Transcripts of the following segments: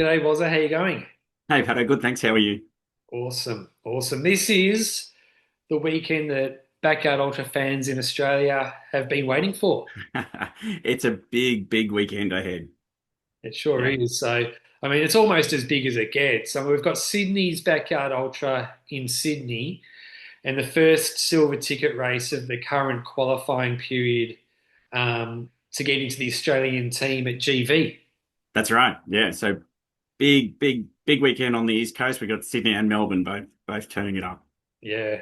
G'day, Wazza. How you going? Hey, Patto, good, thanks. How are you? Awesome, awesome. This is the weekend that Backyard Ultra fans in Australia have been waiting for. It's a big, big weekend ahead. It sure Yeah, is. It's almost as big as it gets. We've got Sydney's Backyard Ultra in Sydney and the first silver ticket race of the current qualifying period to get into the Australian team at GV. that's right. Yeah, so big, big, big weekend on the East Coast. We got Sydney and Melbourne both turning it up. Yeah.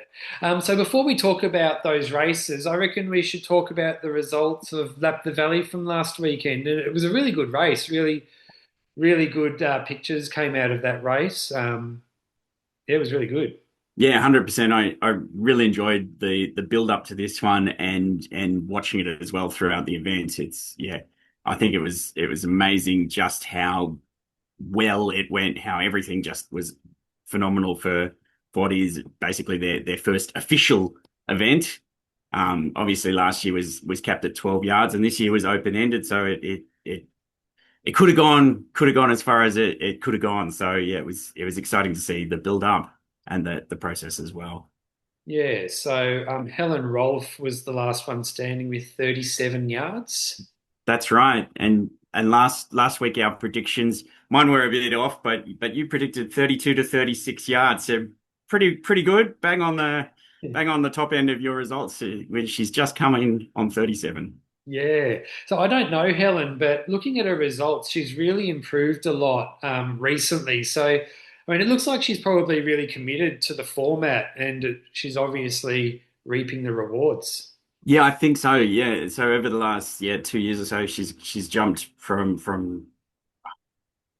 So before we talk about those races, I reckon we should talk about the results of Lap the Valley from last weekend. And it was a really good race. Really, really good pictures came out of that race. Yeah, it was really good. Yeah, 100%. I really enjoyed the build up to this one and watching it as well throughout the event. I think it was amazing just how well it went, how everything just was phenomenal for what is basically their first official event. Obviously last year was capped at 12 yards and this year was open ended, so it could have gone as far as it could have gone. So yeah, it was exciting to see the build up and the process as well. Yeah. Helen Rolfe was the last one standing with 37 yards. That's right. And last week our predictions, mine were a bit off, but you predicted 32 to 36 yards. So pretty good. Bang on the top end of your results, when she's just coming on 37. Yeah. So I don't know Helen, but looking at her results, she's really improved a lot recently. It looks like she's probably really committed to the format and she's obviously reaping the rewards. Yeah, I think so. Yeah. So over the last 2 years or so, she's jumped from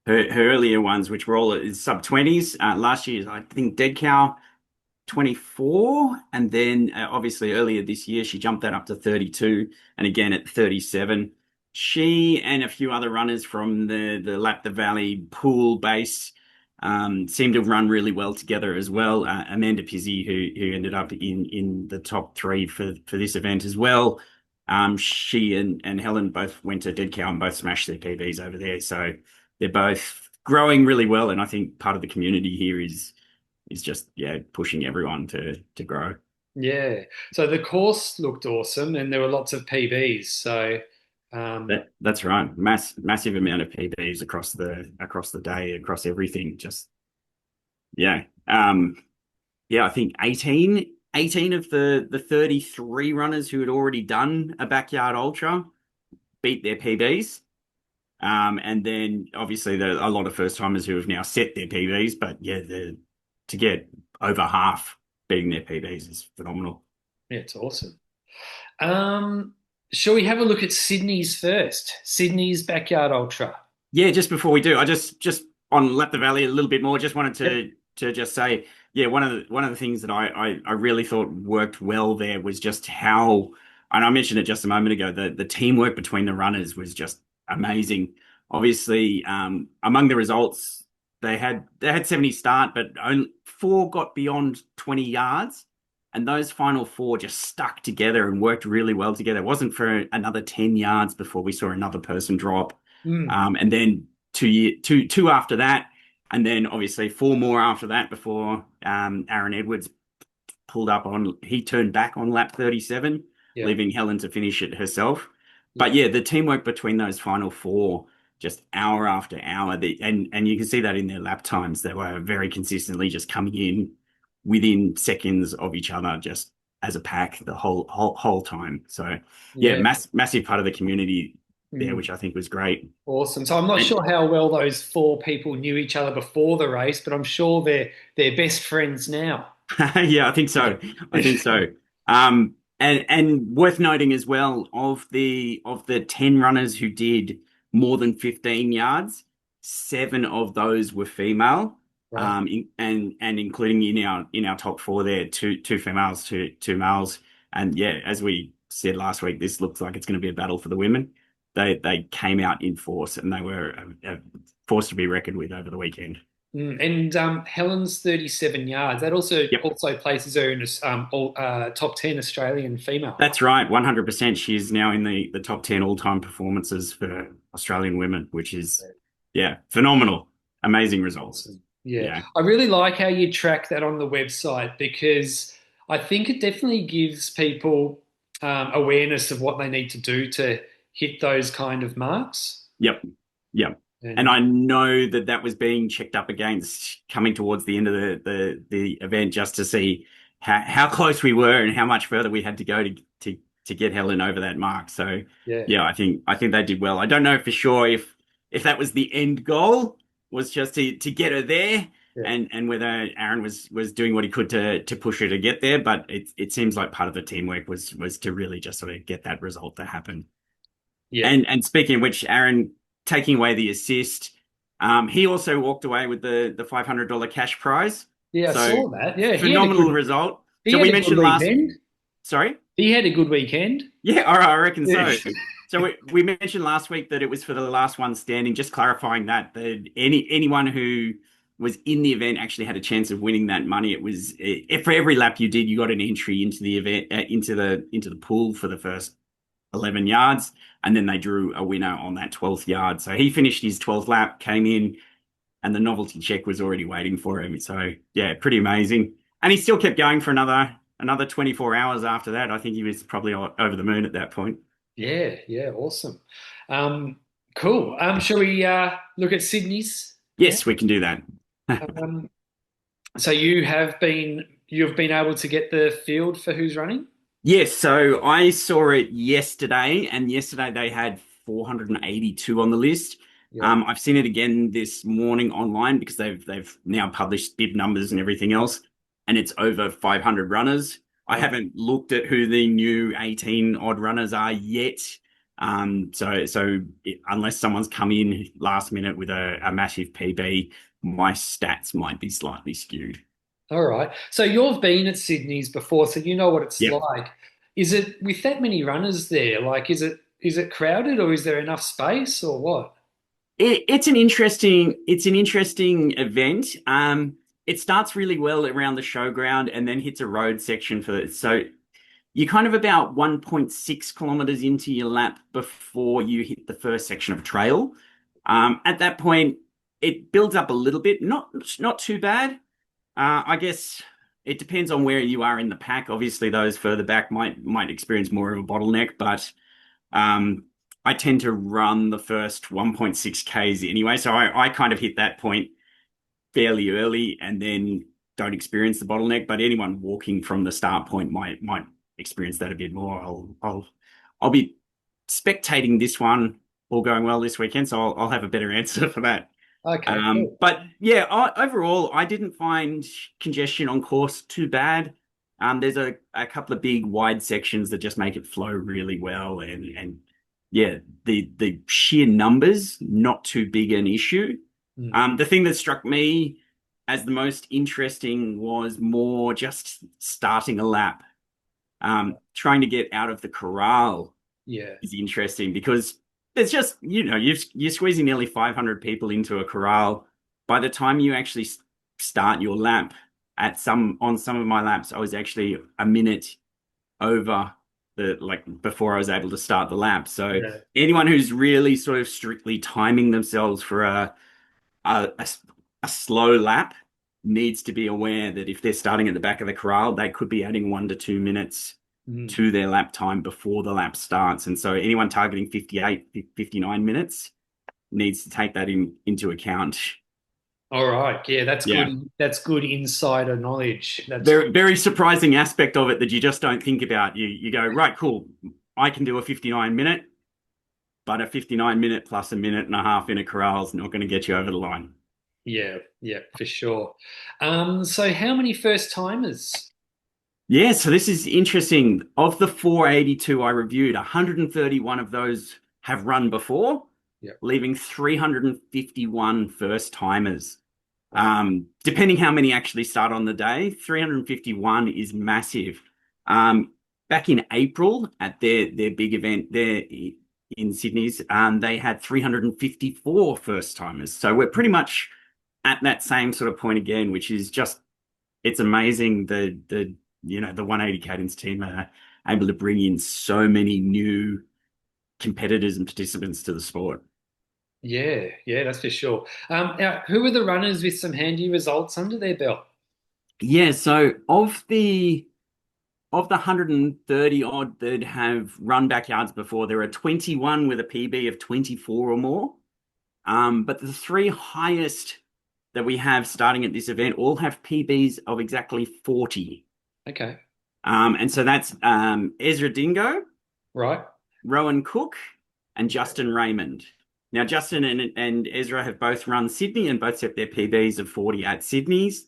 her earlier ones, which were all in sub 20s. Last year, I think Dead Cow 24, and then obviously earlier this year she jumped that up to 32, and again at 37. She and a few other runners from the Lap the Valley pool base seem to run really well together as well. Amanda Pizzi, who ended up in the top three for this event as well. She and Helen both went to Dead Cow and both smashed their PBs over there. So they're both growing really well, and I think part of the community here is just pushing everyone to grow. Yeah. So the course looked awesome and there were lots of PBs. Um, That's right. Massive amount of PBs across the day, across everything. Just yeah. I think 18 of the 33 runners who had already done a backyard ultra beat their PBs. And then obviously there are a lot of first timers who have now set their PBs, but yeah, to get over half beating their PBs is phenomenal. yeah, it's awesome. Um, shall we have a look at Sydney's first? Sydney's Backyard Ultra. Yeah, just before we do, I just on Lap the Valley a little bit more. Just wanted Yep. to just say, yeah, one of the things that I really thought worked well there was just how, and I mentioned it just a moment ago, the teamwork between the runners was just amazing. Obviously, among the results, they had 70 start, but only four got beyond 20 yards. And those final four just stuck together and worked really well together. It wasn't for another 10 yards before we saw another person drop. Mm. And then two after that, and then obviously four more after that before Aaron Edwards pulled up on. He turned back on lap 37, Yep. leaving Helen to finish it herself. But Yep. yeah, the teamwork between those final four, just hour after hour, and you can see that in their lap times. They were very consistently just coming in within seconds of each other, just as a pack the whole time. So yeah, Yeah. massive part of the community there, Mm. which I think was great. Awesome. So I'm not And sure how well those four people knew each other before the race, but I'm sure they're best friends now. yeah, I think so. I think so. And worth noting as well, of the 10 runners who did more than 15 yards, seven of those were female. Right. And including in our top four there, two females, two males. And yeah, as we said last week, this looks like it's going to be a battle for the women. They came out in force and they were a force to be reckoned with over the weekend. And Helen's 37 yards. That also Yep. also places her in a top 10 Australian female. That's right, 100%. She's now in the top 10 all-time performances for Australian women, which is, yeah, phenomenal. amazing results. Awesome. Yeah. Yeah. I really like how you track that on the website because I think it definitely gives people awareness of what they need to do to hit those kind of marks. Yep. Yep. And And I know that that was being checked up against coming towards the end of the event just to see how close we were and how much further we had to go to get Helen over that mark. So yeah, yeah, I think they did well. I don't know for sure if that was the end goal was just to get her there yeah, and whether Aaron was doing what he could to push her to get there, but it seems like part of the teamwork was to really just sort of get that result to happen. yeah. And speaking of which, Aaron taking away the assist, he also walked away with the $500 cash prize. Yeah, I So saw that. Yeah, phenomenal result. he So had we a good mentioned last, weekend. sorry? He had a good weekend. Yeah, all right, I reckon Yeah. so. So we mentioned last week that it was for the last one standing, just clarifying that anyone who was in the event actually had a chance of winning that money. It was for every lap you did, you got an entry into the event into the pool for the first 11 yards, and then they drew a winner on that 12th yard. So he finished his 12th lap, came in, and the novelty check was already waiting for him. So yeah, pretty amazing. And he still kept going for another 24 hours after that. I think he was probably over the moon at that point. Yeah, yeah, awesome. Um, cool. Shall we look at Sydney's now? Yes, we can do that. Um, so you've been able to get the field for who's running? Yes, so I saw it yesterday, and yesterday they had 482 on the list. Yeah. I've seen it again this morning online because they've now published bib numbers and everything else, and it's over 500 runners. I Oh, haven't looked at who the new 18 odd runners are yet. Unless someone's come in last minute with a massive PB, my stats might be slightly skewed. all right. So you've been at Sydney's before, so you know what it's Yep. like. Is it with that many runners there? Like, is it crowded or is there enough space or what? It's an interesting event. It starts really well around the showground and then hits a road section for it. So you're kind of about 1.6 kilometers into your lap before you hit the first section of trail. At that point, it builds up a little bit, not too bad. I guess it depends on where you are in the pack. Obviously, those further back might experience more of a bottleneck, but um, I tend to run the first 1.6 Ks anyway, so I kind of hit that point fairly early and then don't experience the bottleneck. But anyone walking from the start point might experience that a bit more. I'll be spectating this one all going well this weekend, so I'll have a better answer for that. Okay, cool. But yeah, overall, I didn't find congestion on course too bad. There's a couple of big wide sections that just make it flow really well, and yeah, the sheer numbers not too big an issue. Mm, The thing that struck me as the most interesting was more just starting a lap. Trying to get out of the corral yeah. is interesting because there's just, you're squeezing nearly 500 people into a corral. By the time you actually start your lap, on some of my laps, I was actually a minute over before I was able to start the lap. So Yeah. anyone who's really sort of strictly timing themselves for a, a slow lap needs to be aware that if they're starting at the back of the corral, they could be adding 1 to 2 minutes Mm. to their lap time before the lap starts. And so anyone targeting 58, 59 minutes needs to take that into account. All right. Yeah, that's Yeah. good. That's good insider knowledge. That's Very, very surprising aspect of it that you just don't think about. You go, right, cool. I can do a 59 minute, but a 59 minute plus a minute and a half in a corral is not going to get you over the line. yeah, yeah, for sure. So how many first timers? Yeah, so this is interesting. Of the 482 I reviewed, 131 of those have run before, Yeah. leaving 351 first timers. Wow. Depending how many actually start on the day, 351 is massive. Um, Back in April at their big event there in Sydney's, they had 354 first timers. So we're pretty much at that same sort of point again, which is just it's amazing the 180 Cadence team are able to bring in so many new competitors and participants to the sport. Yeah, yeah, that's for sure. Now, who are the runners with some handy results under their belt? Yeah, so of the 130 odd that have run backyards before, there are 21 with a PB of 24 or more. But the three highest that we have starting at this event all have PBs of exactly 40. Okay, And so that's Ezra Dingo, right. Rowan Cook, and Justin Raymond. Now, Justin and Ezra have both run Sydney and both set their PBs of 40 at Sydney's.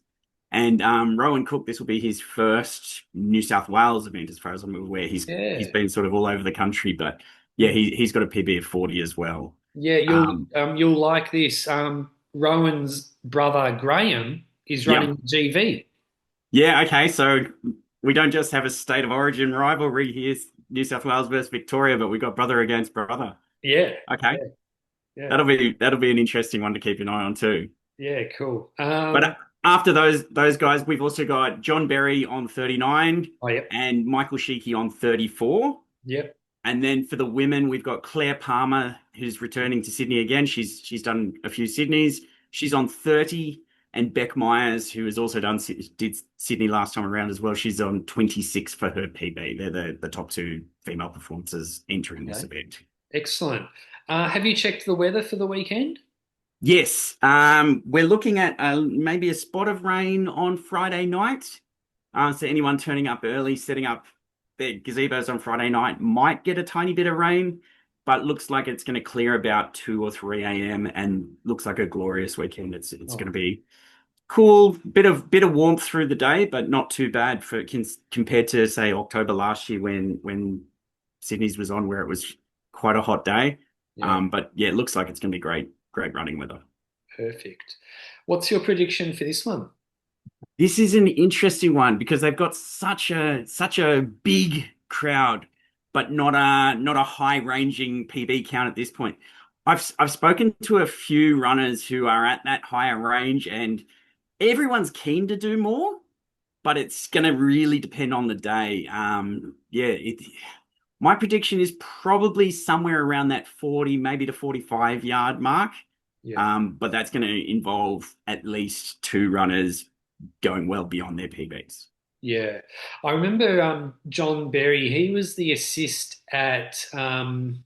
And Rowan Cook, this will be his first New South Wales event, as far as I'm aware. He's Yeah, been sort of all over the country, but yeah, he's got a PB of 40 as well. yeah. Um, You'll like this. Rowan's brother Graham is yeah, running GV. yeah, okay. So we don't just have a state of origin rivalry here, New South Wales versus Victoria, but we got brother against brother. Yeah, Okay, yeah, yeah, that'll be an interesting one to keep an eye on too. yeah. Cool. But after those guys, we've also got John Berry on 39 Oh, yep, and Michael Sheikey on 34. yep. And then for the women, we've got Claire Palmer, who's returning to Sydney again. She's done a few Sydneys. She's on 30. And Beck Myers, who has also did Sydney last time around as well. She's on 26 for her PB. They're the top two female performances entering this Okay, event. excellent. Have you checked the weather for the weekend? Yes, we're looking at maybe a spot of rain on Friday night. So anyone turning up early, setting up their gazebos on Friday night might get a tiny bit of rain, but looks like it's going to clear about 2 or 3 a.m. and looks like a glorious weekend. It's going to Oh, be cool, bit of warmth through the day, but not too bad for compared to say October last year when Sydney's was on where it was quite a hot day. yeah, But yeah, it looks like it's going to be great running weather. perfect. What's your prediction for this one? This is an interesting one because they've got such a big crowd, but not a high ranging PB count at this point. I've spoken to a few runners who are at that higher range, and everyone's keen to do more, but it's going to really depend on the day. Yeah, my prediction is probably somewhere around that 40, maybe to 45 yard mark. Yeah. But that's going to involve at least two runners going well beyond their PBs. Yeah, I remember John Berry. He was the assist at I'm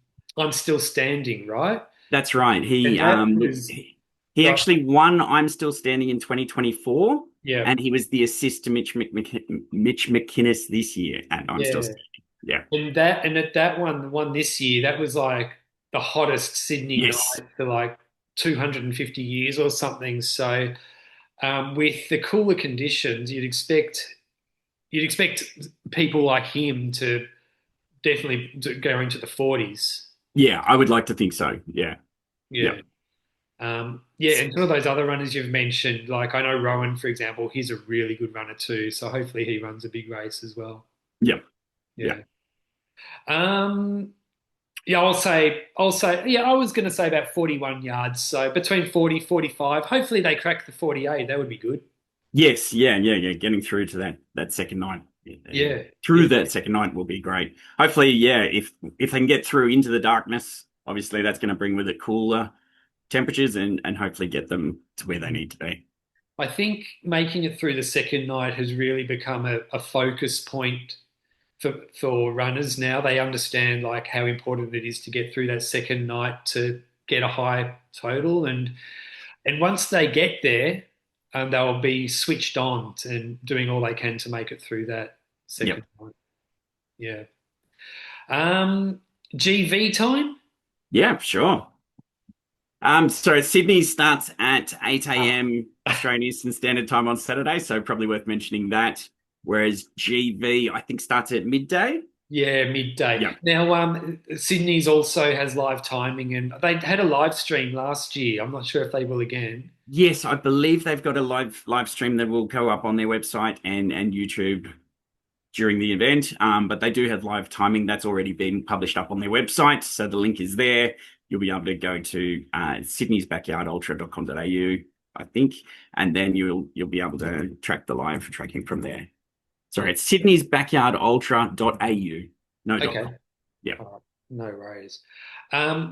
Still Standing, right? That's right. And that was He right. actually won I'm Still Standing in 2024, Yeah, and he was the assist to Mitch McInnes this year at I'm Still yeah. Standing. Yeah. And at that one, the one this year, that was like the hottest Sydney Yes. night for like 250 years or something. So with the cooler conditions, you'd expect people like him to definitely go into the 40s. Yeah, I would like to think so. Yeah. Yeah. Yeah. Yeah, and some of those other runners you've mentioned, like I know Rowan, for example, he's a really good runner too. So hopefully he runs a big race as well. Yeah. Yeah. Yeah. Um, yeah, yeah, I was going to say about 41 yards. So between 40, 45. Hopefully they crack the 48. That would be good. Yes, yeah. Getting through to that second night, Yeah. through that second night will be great. Hopefully, yeah, if they can get through into the darkness, obviously that's going to bring with it cooler temperatures and hopefully get them to where they need to be. I think making it through the second night has really become a focus point for runners now. They understand like how important it is to get through that second night to get a high total, and once they get there, they'll be switched on and doing all they can to make it through that second Yep. night. Yeah. GV time. Yeah, sure. So Sydney starts at 8 Ah, a.m. Australian Eastern Standard Time on Saturday, so probably worth mentioning that. Whereas GV, I think, starts at midday. yeah, midday. Yeah. Now, Sydney's also has live timing, and they had a live stream last year. I'm not sure if they will again. Yes, I believe they've got a live stream that will go up on their website and YouTube during the event. But they do have live timing that's already been published up on their website, so the link is there. You'll be able to go to sydneysbackyardultra.com.au, I think, and then you'll be able to track the live tracking from there. Sorry, it's sydneysbackyardultra.au, no dot Okay. com. Yeah. All right. No worries. Yeah,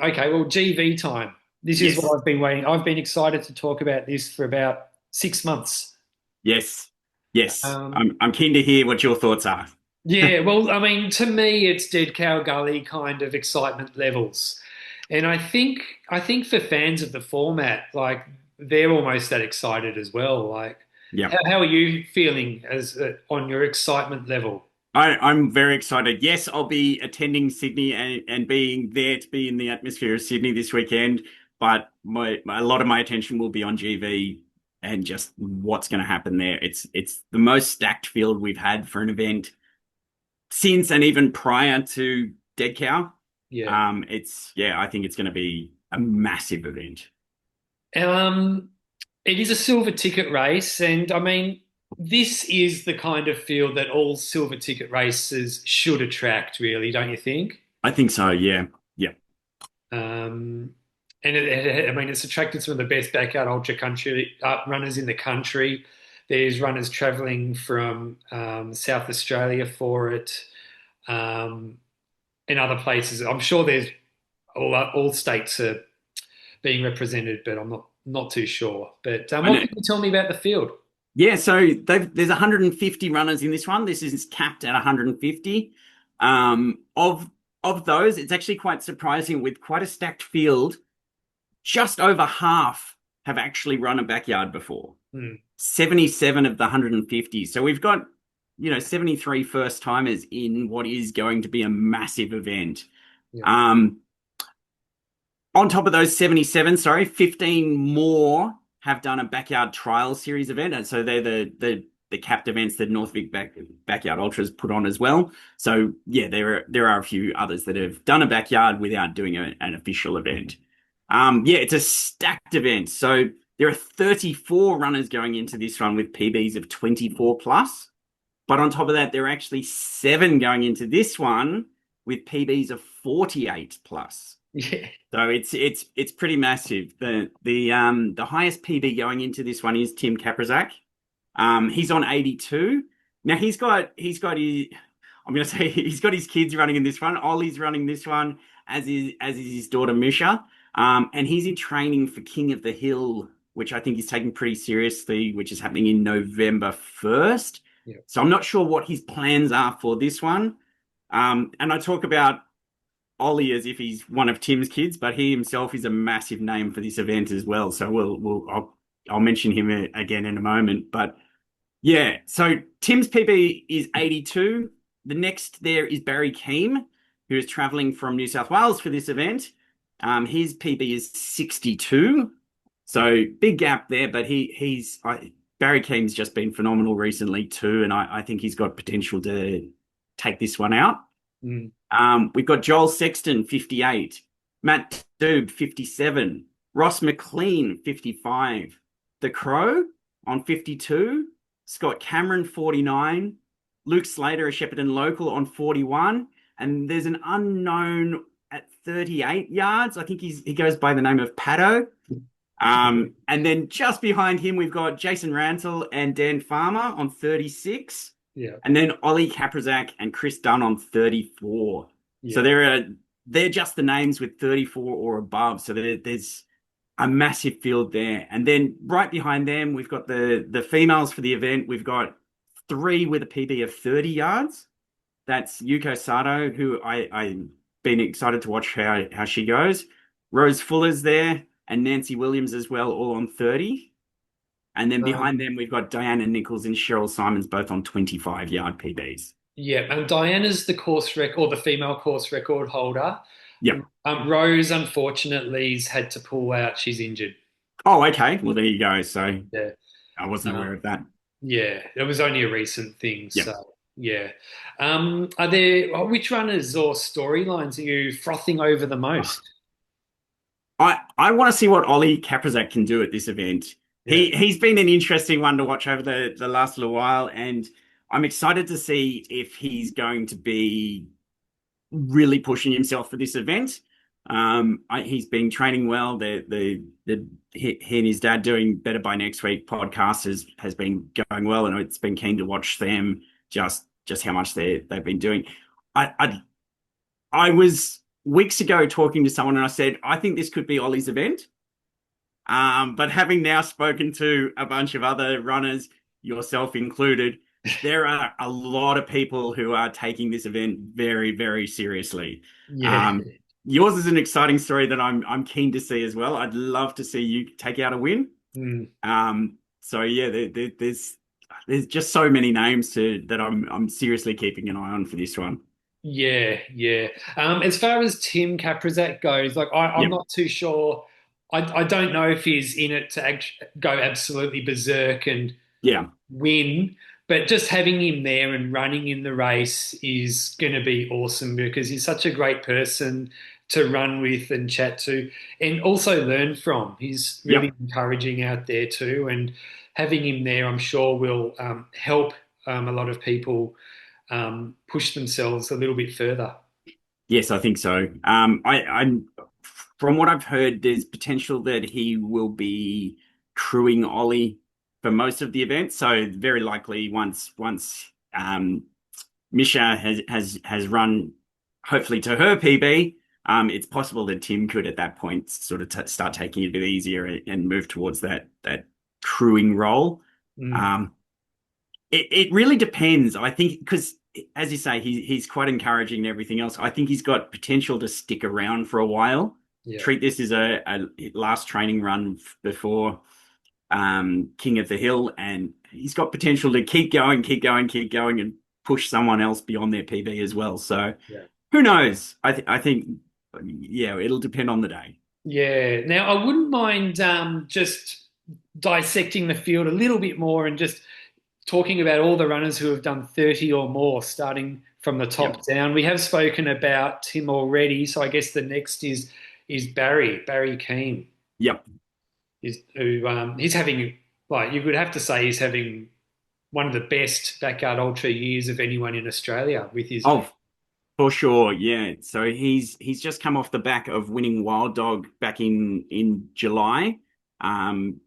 okay. Well, GV time. This is Yes, what I've been waiting. I've been excited to talk about this for about 6 months. yes, yes. Um, I'm keen to hear what your thoughts are. yeah, well, I mean, to me, it's Dead Cow Gully kind of excitement levels, and I think for fans of the format, like they're almost that excited as well. Like, Yeah. how are you feeling as on your excitement level? I'm very excited. Yes, I'll be attending Sydney and being there to be in the atmosphere of Sydney this weekend. But a lot of my attention will be on GV and just what's going to happen there. It's the most stacked field we've had for an event since and even prior to Dead Cow. Yeah. I think it's going to be a massive event. Um, it is a silver ticket race, and I mean, this is the kind of field that all silver ticket races should attract, really, don't you think? I think so. Yeah, yeah. Um, and I mean, it's attracted some of the best backyard ultra country runners in the country. There's runners traveling from South Australia for it, um, and other places. I'm sure there's all states are being represented, but I'm not too sure. But I what know. can you tell me about the field? Yeah, so there's 150 runners in this one. This is capped at 150. Of those, it's actually quite surprising with quite a stacked field. Just over half have actually run a backyard before. Hmm, 77 of the 150. So we've got, 73 first timers in what is going to be a massive event. yeah, Um, On top of those 77, sorry, 15 more have done a backyard trial series event. And so they're the capped events that North Vic Backyard Ultras put on as well. So yeah, there are a few others that have done a backyard without doing an official event. Yeah, it's a stacked event. So there are 34 runners going into this one with PBs of 24 plus. But on top of that, there are actually 7 going into this one with PBs of 48 plus. yeah, So it's pretty massive. The highest PB going into this one is Tim Kaprazak. He's on 82. Now he's got his I'm gonna say he's got his kids running in this one. Ollie's running this one, as is his daughter Misha. And he's in training for King of the Hill, which I think he's taking pretty seriously, which is happening in November 1st. yeah. So I'm not sure what his plans are for this one. And I talk about Ollie as if he's one of Tim's kids, but he himself is a massive name for this event as well. So I'll mention him again in a moment. But yeah, so Tim's PB is 82. The next there is Barry Keem, who is traveling from New South Wales for this event. His PB is 62. So big gap there, but Barry Keem's just been phenomenal recently too, and I think he's got potential to take this one out. Mm. We've got Joel Sexton, 58, Matt Doob, 57, Ross McLean, 55, The Crow on 52, Scott Cameron, 49, Luke Slater, a Shepparton local, on 41, and there's an unknown at 38 yards. I think he goes by the name of Patto. And then just behind him, we've got Jason Rantle and Dan Farmer on 36. Yeah, And then Ollie Kaprazak and Chris Dunn on 34. So yeah. they're just the names with 34 or above. So there's a massive field there. And then right behind them, we've got the females for the event. We've got 3 with a PB of 30 yards. That's Yuko Sato, who I've been excited to watch how she goes. Rose Fuller's there and Nancy Williams as well, all on 30. And then behind Um, them, we've got Diana Nichols and Cheryl Simons, both on 25-yard PBs. yeah, and Diana's the course record, or the female course record holder. Yep. Rose, unfortunately, has had to pull out. She's injured. Oh, okay. Well, there you go. So Yeah. I wasn't aware of that. Yeah, it was only a recent thing. Yep. So, yeah. Which runners or storylines are you frothing over the most? I want to see what Ollie Kaprazak can do at this event. Yeah. He's been an interesting one to watch over the last little while, and I'm excited to see if he's going to be really pushing himself for this event. He's been training well. He and his dad doing Better by Next Week podcast has been going well, and it's been keen to watch them just how much they've been doing. I'd I was weeks ago talking to someone and I said, I think this could be Ollie's event. But having now spoken to a bunch of other runners, yourself included, there are a lot of people who are taking this event very, very seriously. Yeah. Yours is an exciting story that I'm keen to see as well. I'd love to see you take out a win. Mm. So yeah, there's just so many names that I'm seriously keeping an eye on for this one. Yeah, yeah. As far as Tim Kaprizak goes, like I'm Yep. not too sure. I don't know if he's in it to go absolutely berserk and Yeah. win, but just having him there and running in the race is going to be awesome because he's such a great person to run with and chat to and also learn from. He's really Yep. encouraging out there too, and having him there, I'm sure, will help a lot of people push themselves a little bit further. Yes, I think so. I'm from what I've heard, there's potential that he will be crewing Ollie for most of the event. So very likely once Misha has run hopefully to her PB, it's possible that Tim could at that point sort of t start taking it a bit easier and move towards that crewing role. Mm, Um, it really depends. I think because as you say, he's quite encouraging and everything else. I think he's got potential to stick around for a while. yeah, Treat this as a last training run before King of the Hill, and he's got potential to keep going, keep going, keep going, and push someone else beyond their PB as well. So yeah. who knows? I think yeah, it'll depend on the day. Yeah. Now, I wouldn't mind just dissecting the field a little bit more and just talking about all the runners who have done 30 or more, starting from the Yep. top down. We have spoken about Tim already, so I guess the next is Barry Keane, Yep. is who he's having, like you would have to say he's having one of the best backyard ultra years of anyone in Australia with his. Oh, for sure, yeah. So he's just come off the back of winning Wild Dog back in July. Um,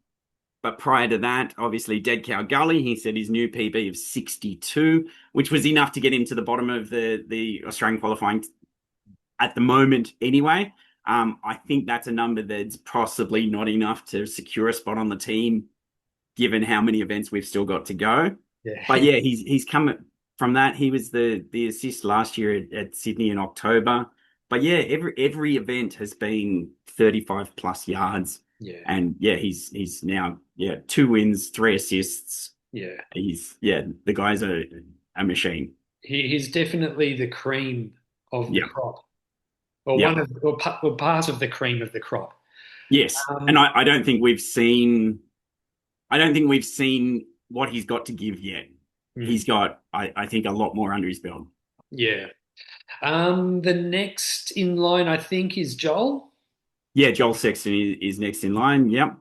but prior to that, obviously Dead Cow Gully, he said his new PB of 62, which was enough to get into the bottom of the Australian qualifying at the moment anyway. I think that's a number that's possibly not enough to secure a spot on the team, given how many events we've still got to go. But Yeah, yeah, he's come from that. He was the assist last year at Sydney in October. But yeah, every event has been 35 plus yards. yeah, And yeah, he's now yeah, 2 wins, 3 assists. yeah. He's yeah, the guy's a machine. He's definitely the cream of the Yeah. crop, or Yeah. one of, or part of the cream of the crop. Yes. And Um, I don't think we've seen what he's got to give yet. mm, He's got, I think, a lot more under his belt. yeah. The next in line, I think, is Joel, Yeah, Joel Sexton is next in line. Yep.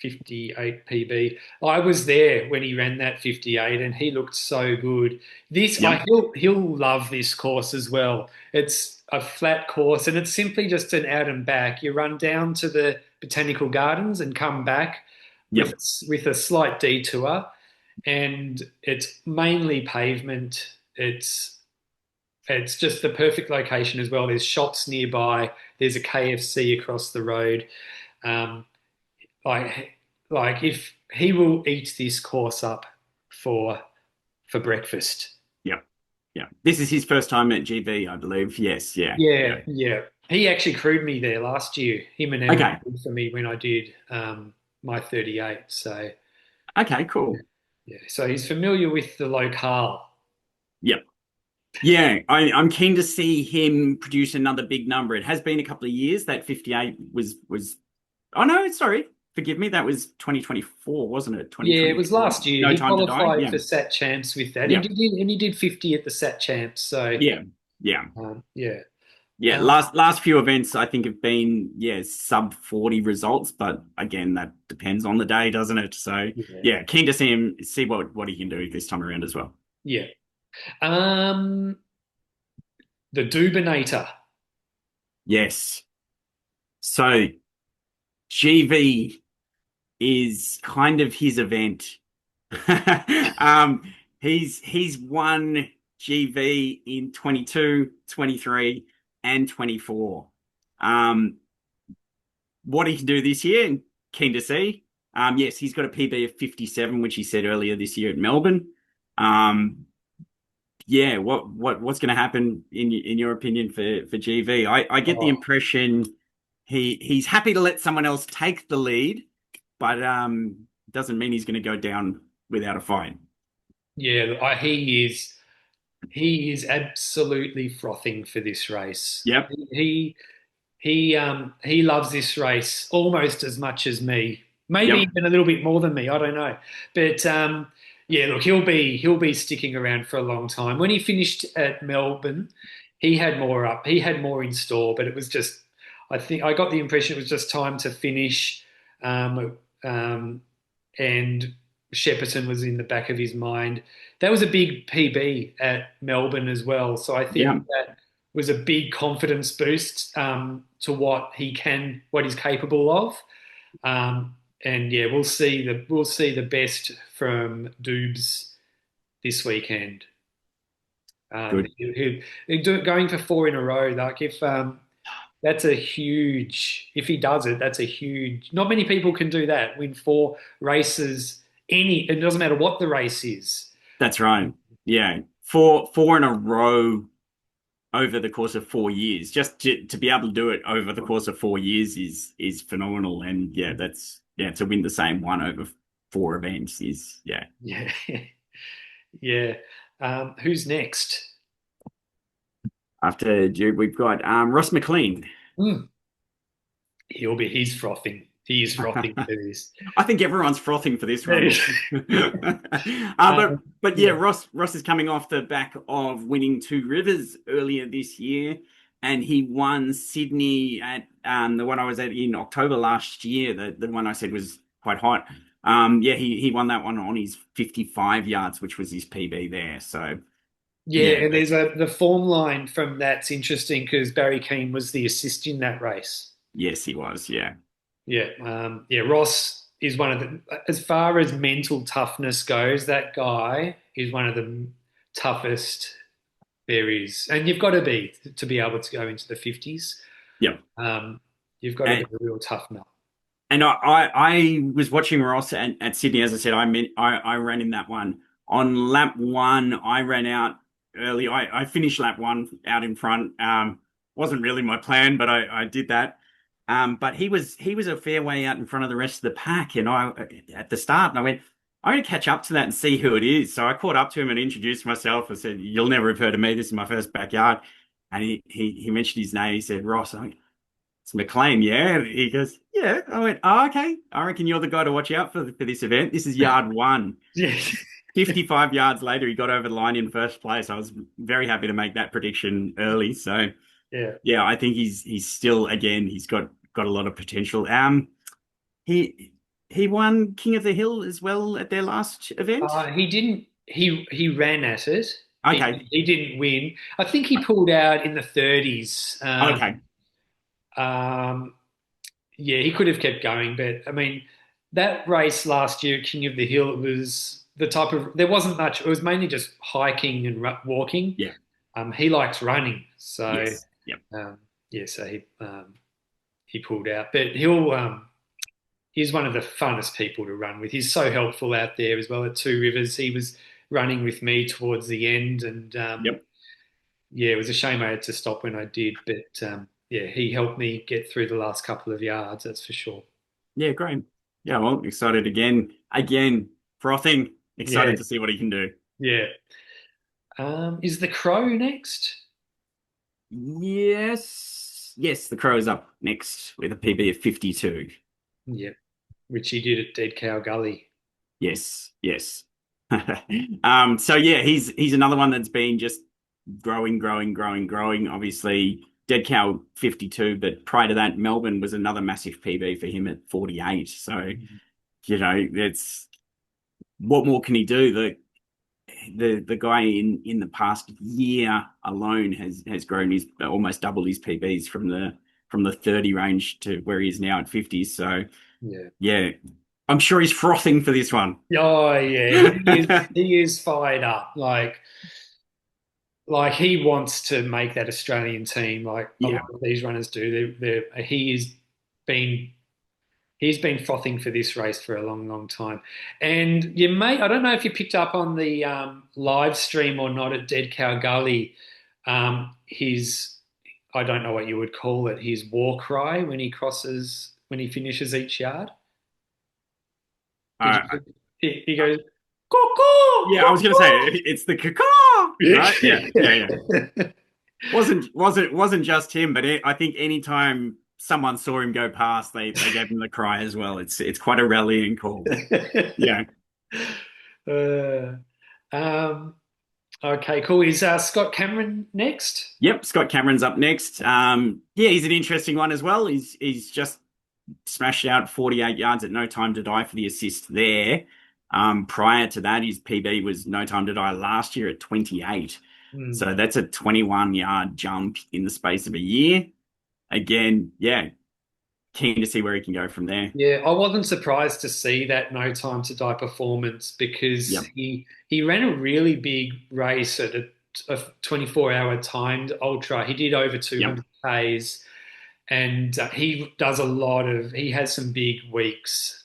58 PB. I was there when he ran that 58, and he looked so good. Yep. He'll love this course as well. It's a flat course, and it's simply just an out and back. You run down to the botanical gardens and come back with Yep. with a slight detour, and it's mainly pavement. It's just the perfect location as well. There's shops nearby. There's a KFC across the road. Um, like if he will eat this course up for breakfast. Yep. Yeah. This is his first time at GB, I believe. Yes. Yeah. Yeah, Yeah. yeah. He actually crewed me there last year. Him and Emma Okay. crewed for me when I did my 38. So Okay. Cool. yeah, so he's familiar with the locale. Yep. Yeah. I'm keen to see him produce another big number. It has been a couple of years. That 58 was. Oh no, sorry. Forgive me. That was 2024, wasn't it? Yeah, it was 2024. last year. No He time to die. qualified Yeah. for Sat Champs with that. Yeah. He did 50 at the Sat Champs. So Yeah. Yeah. yeah. Yeah, Um, last few events I think have been yeah sub 40 results, but again that depends on the day, doesn't it? So yeah. yeah, keen to see what he can do this time around as well. Yeah. Um, the Dubinator. Yes. So GV is kind of his event. Um, he's won GV in 22, 23, and 24. Um, what he can do this year, keen to see. Yes, he's got a PB of 57, which he said earlier this year at Melbourne. Um, yeah, what's going to happen in your opinion for GV? I get the Oh, impression he's happy to let someone else take the lead, but doesn't mean he's going to go down without a fight. yeah, he is absolutely frothing for this race. Yep, He loves this race almost as much as me. Maybe yep, even a little bit more than me. I don't know. But yeah, look, he'll be sticking around for a long time. When he finished at Melbourne, he had more up. He had more in store, but it was just I think I got the impression it was just time to finish. Um, um, and Shepperton was in the back of his mind. That was a big PB at Melbourne as well. So I think yeah. that was a big confidence boost to what he's capable of. And yeah, we'll see the best from Doobs this weekend. Good. Going for four in a row, like if that's a huge. If he does it, that's a huge. Not many people can do that. Win four races. It doesn't matter what the race is. That's right. Yeah, four in a row over the course of 4 years. Just to be able to do it over the course of 4 years is phenomenal. And yeah, that's yeah, to win the same one over four events is yeah. Yeah, yeah. Who's next? After Jude, we've got Ross McLean. Hmm. He's frothing. He is frothing for this. I think everyone's frothing for this one. But yeah, Yeah, Ross is coming off the back of winning Two Rivers earlier this year, and he won Sydney at the one I was at in October last year. The one I said was quite hot. Yeah, he won that one on his 55 yards, which was his PB there. So yeah, yeah, and that's the form line from that's interesting because Barry Keane was the assist in that race. yes, he was. Yeah, Yeah, yeah. Ross is one of as far as mental toughness goes, that guy is one of the toughest there is, and you've got to be able to go into the 50s. yep. You've got to be a real tough nut. And I was watching Ross at Sydney, as I said, I ran in that one. On lap one, I ran out early. I finished lap one out in front. Wasn't really my plan, but I did that. But he was a fair way out in front of the rest of the pack. And I at the start, and I went, I'm going to catch up to that and see who it is. So I caught up to him and introduced myself. I said, "You'll never have heard of me. This is my first backyard." And he mentioned his name. He said, "Ross." It's McLean, yeah. He goes, yeah. I went, oh, okay. I reckon you're the guy to watch out for this event. This is yard one. Yeah, 55 yards later, he got over the line in first place. I was very happy to make that prediction early. So yeah. yeah, I think he's still again, he's got a lot of potential. He he won King of the Hill as well at their last event. He didn't. He ran at it. Okay. He didn't win. I think he pulled out in the 30s. Okay. Um, yeah, he could have kept going, but I mean, that race last year at King of the Hill, it was the type of there wasn't much. It was mainly just hiking and walking. Yeah. He likes running, so Yes. Yep. yeah, so he pulled out, but he's one of the funnest people to run with. He's so helpful out there as well at Two Rivers. He was running with me towards the end, and Yep. yeah, it was a shame I had to stop when I did, but yeah, he helped me get through the last couple of yards, that's for sure. Yeah, great. Yeah, well, excited again. Again, frothing. Yeah, Excited to see what he can do. yeah. Is the Crow next? Yes. Yes, the Crow is up next with a PB of 52. Yeah, which he did at Dead Cow Gully. Yes, yes. So yeah, he's another one that's been just growing, growing, growing, growing. Obviously, Dead Cow 52, but prior to that, Melbourne was another massive PB for him at 48. So, you know, it's what more can he do? The guy in the past year alone has grown his almost doubled his PBs from the 30 range to where he is now at 50. So Yeah. yeah, I'm sure he's frothing for this one. Oh yeah, he is fired up. Like like he wants to make that Australian team, like a Yeah. lot of these runners do. Been he's been frothing for this race for a long, long time. And you may I don't know if you picked up on the live stream or not at Dead Cow Gully. His I don't know what you would call it. His war cry when he finishes each yard. Did Uh, you? He goes, "Cuckoo, yeah, I was going to say it's the cacaw, right? Yeah, yeah, yeah. cuckoo." Wasn't just him, but I think anytime someone saw him go past, they gave him the cry as well. It's quite a rallying call. Yeah. Uh, um, okay, cool. Is Scott Cameron next? Yep, Scott Cameron's up next. Yeah, he's an interesting one as well. He's just smashed out 48 yards at No Time to Die for the assist there. Prior to that, his PB was No Time to Die last year at 28. Hmm. So that's a 21-yard jump in the space of a year. Again, yeah, keen to see where he can go from there. Yeah, I wasn't surprised to see that No Time to Die performance because Yep, he ran a really big race at a 24-hour timed ultra. He did over yep, 200 Ks, and he has some big weeks,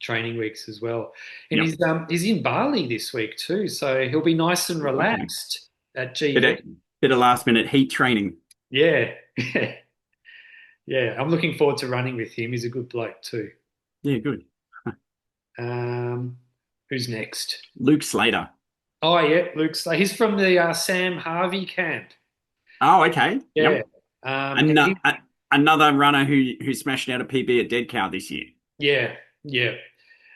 training weeks as well. And yep. he's in Bali this week too, so he'll be nice and Okay. relaxed at Bit GV. of, bit of last minute heat training. Yeah, yeah. I'm looking forward to running with him. He's a good bloke too. Yeah, good. Um, who's next? Luke Slater. Oh yeah, he's from the Sam Harvey camp. Oh, okay. Yeah, Yep. and Another runner who smashed out a PB at Dead Cow this year. yeah, yeah,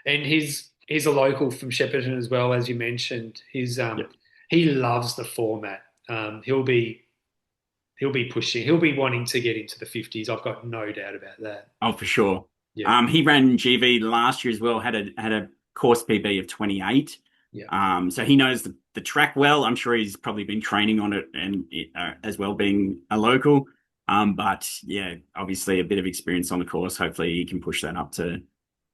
and he's a local from Shepparton as well, as you mentioned. Yep. He loves the format. He'll be pushing. He'll be wanting to get into the 50s. I've got no doubt about that. Oh, for sure. Yeah, He ran GV last year as well, had a course PB of 28. yeah, So he knows the track well. I'm sure he's probably been training on it and as well being a local. But yeah, obviously a bit of experience on the course. Hopefully he can push that up to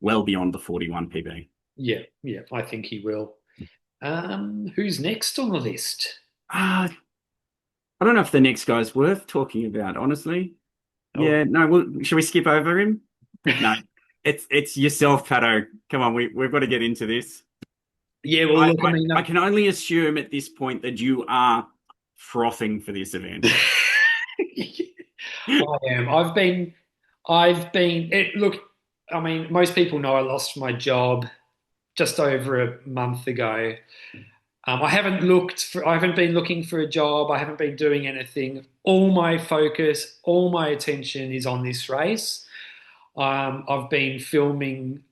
well beyond the 41 PB. yeah, yeah. I think he will. Who's next on the list? Uh, I don't know if the next guy's worth talking about, honestly. Oh, Yeah, no, should we skip over him? No, it's yourself, Patto. Come on, we've got to get into this. yeah. Well, I, look, I I, mean, I can only assume at this point that you are frothing for this event. I am. Look, I mean, most people know I lost my job just over a month ago. I haven't been looking for a job. I haven't been doing anything. All my focus, all my attention is on this race. I've been filming.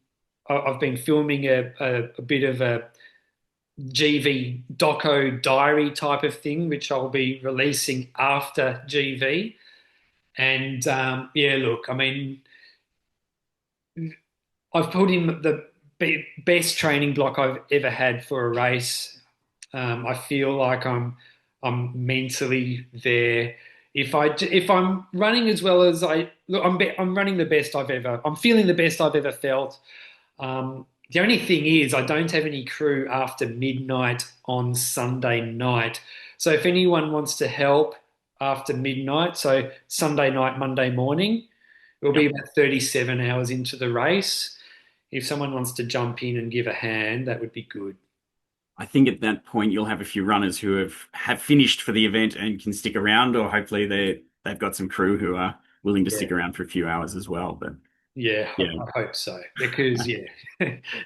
I've been filming a bit of a GV doco diary type of thing, which I'll be releasing after GV. And yeah, look, I mean, I've put in the best training block I've ever had for a race. I feel like I'm mentally there. If I'm running as well as I look, I'm running the best I've ever. I'm feeling the best I've ever felt. The only thing is, I don't have any crew after midnight on Sunday night. So if anyone wants to help after midnight, so Sunday night, Monday morning, it'll be Yep. about 37 hours into the race. If someone wants to jump in and give a hand, that would be good. I think at that point you'll have a few runners who have finished for the event and can stick around, or hopefully they've got some crew who are willing to Yeah. stick around for a few hours as well. But Yeah, yeah, I hope so. Because yeah,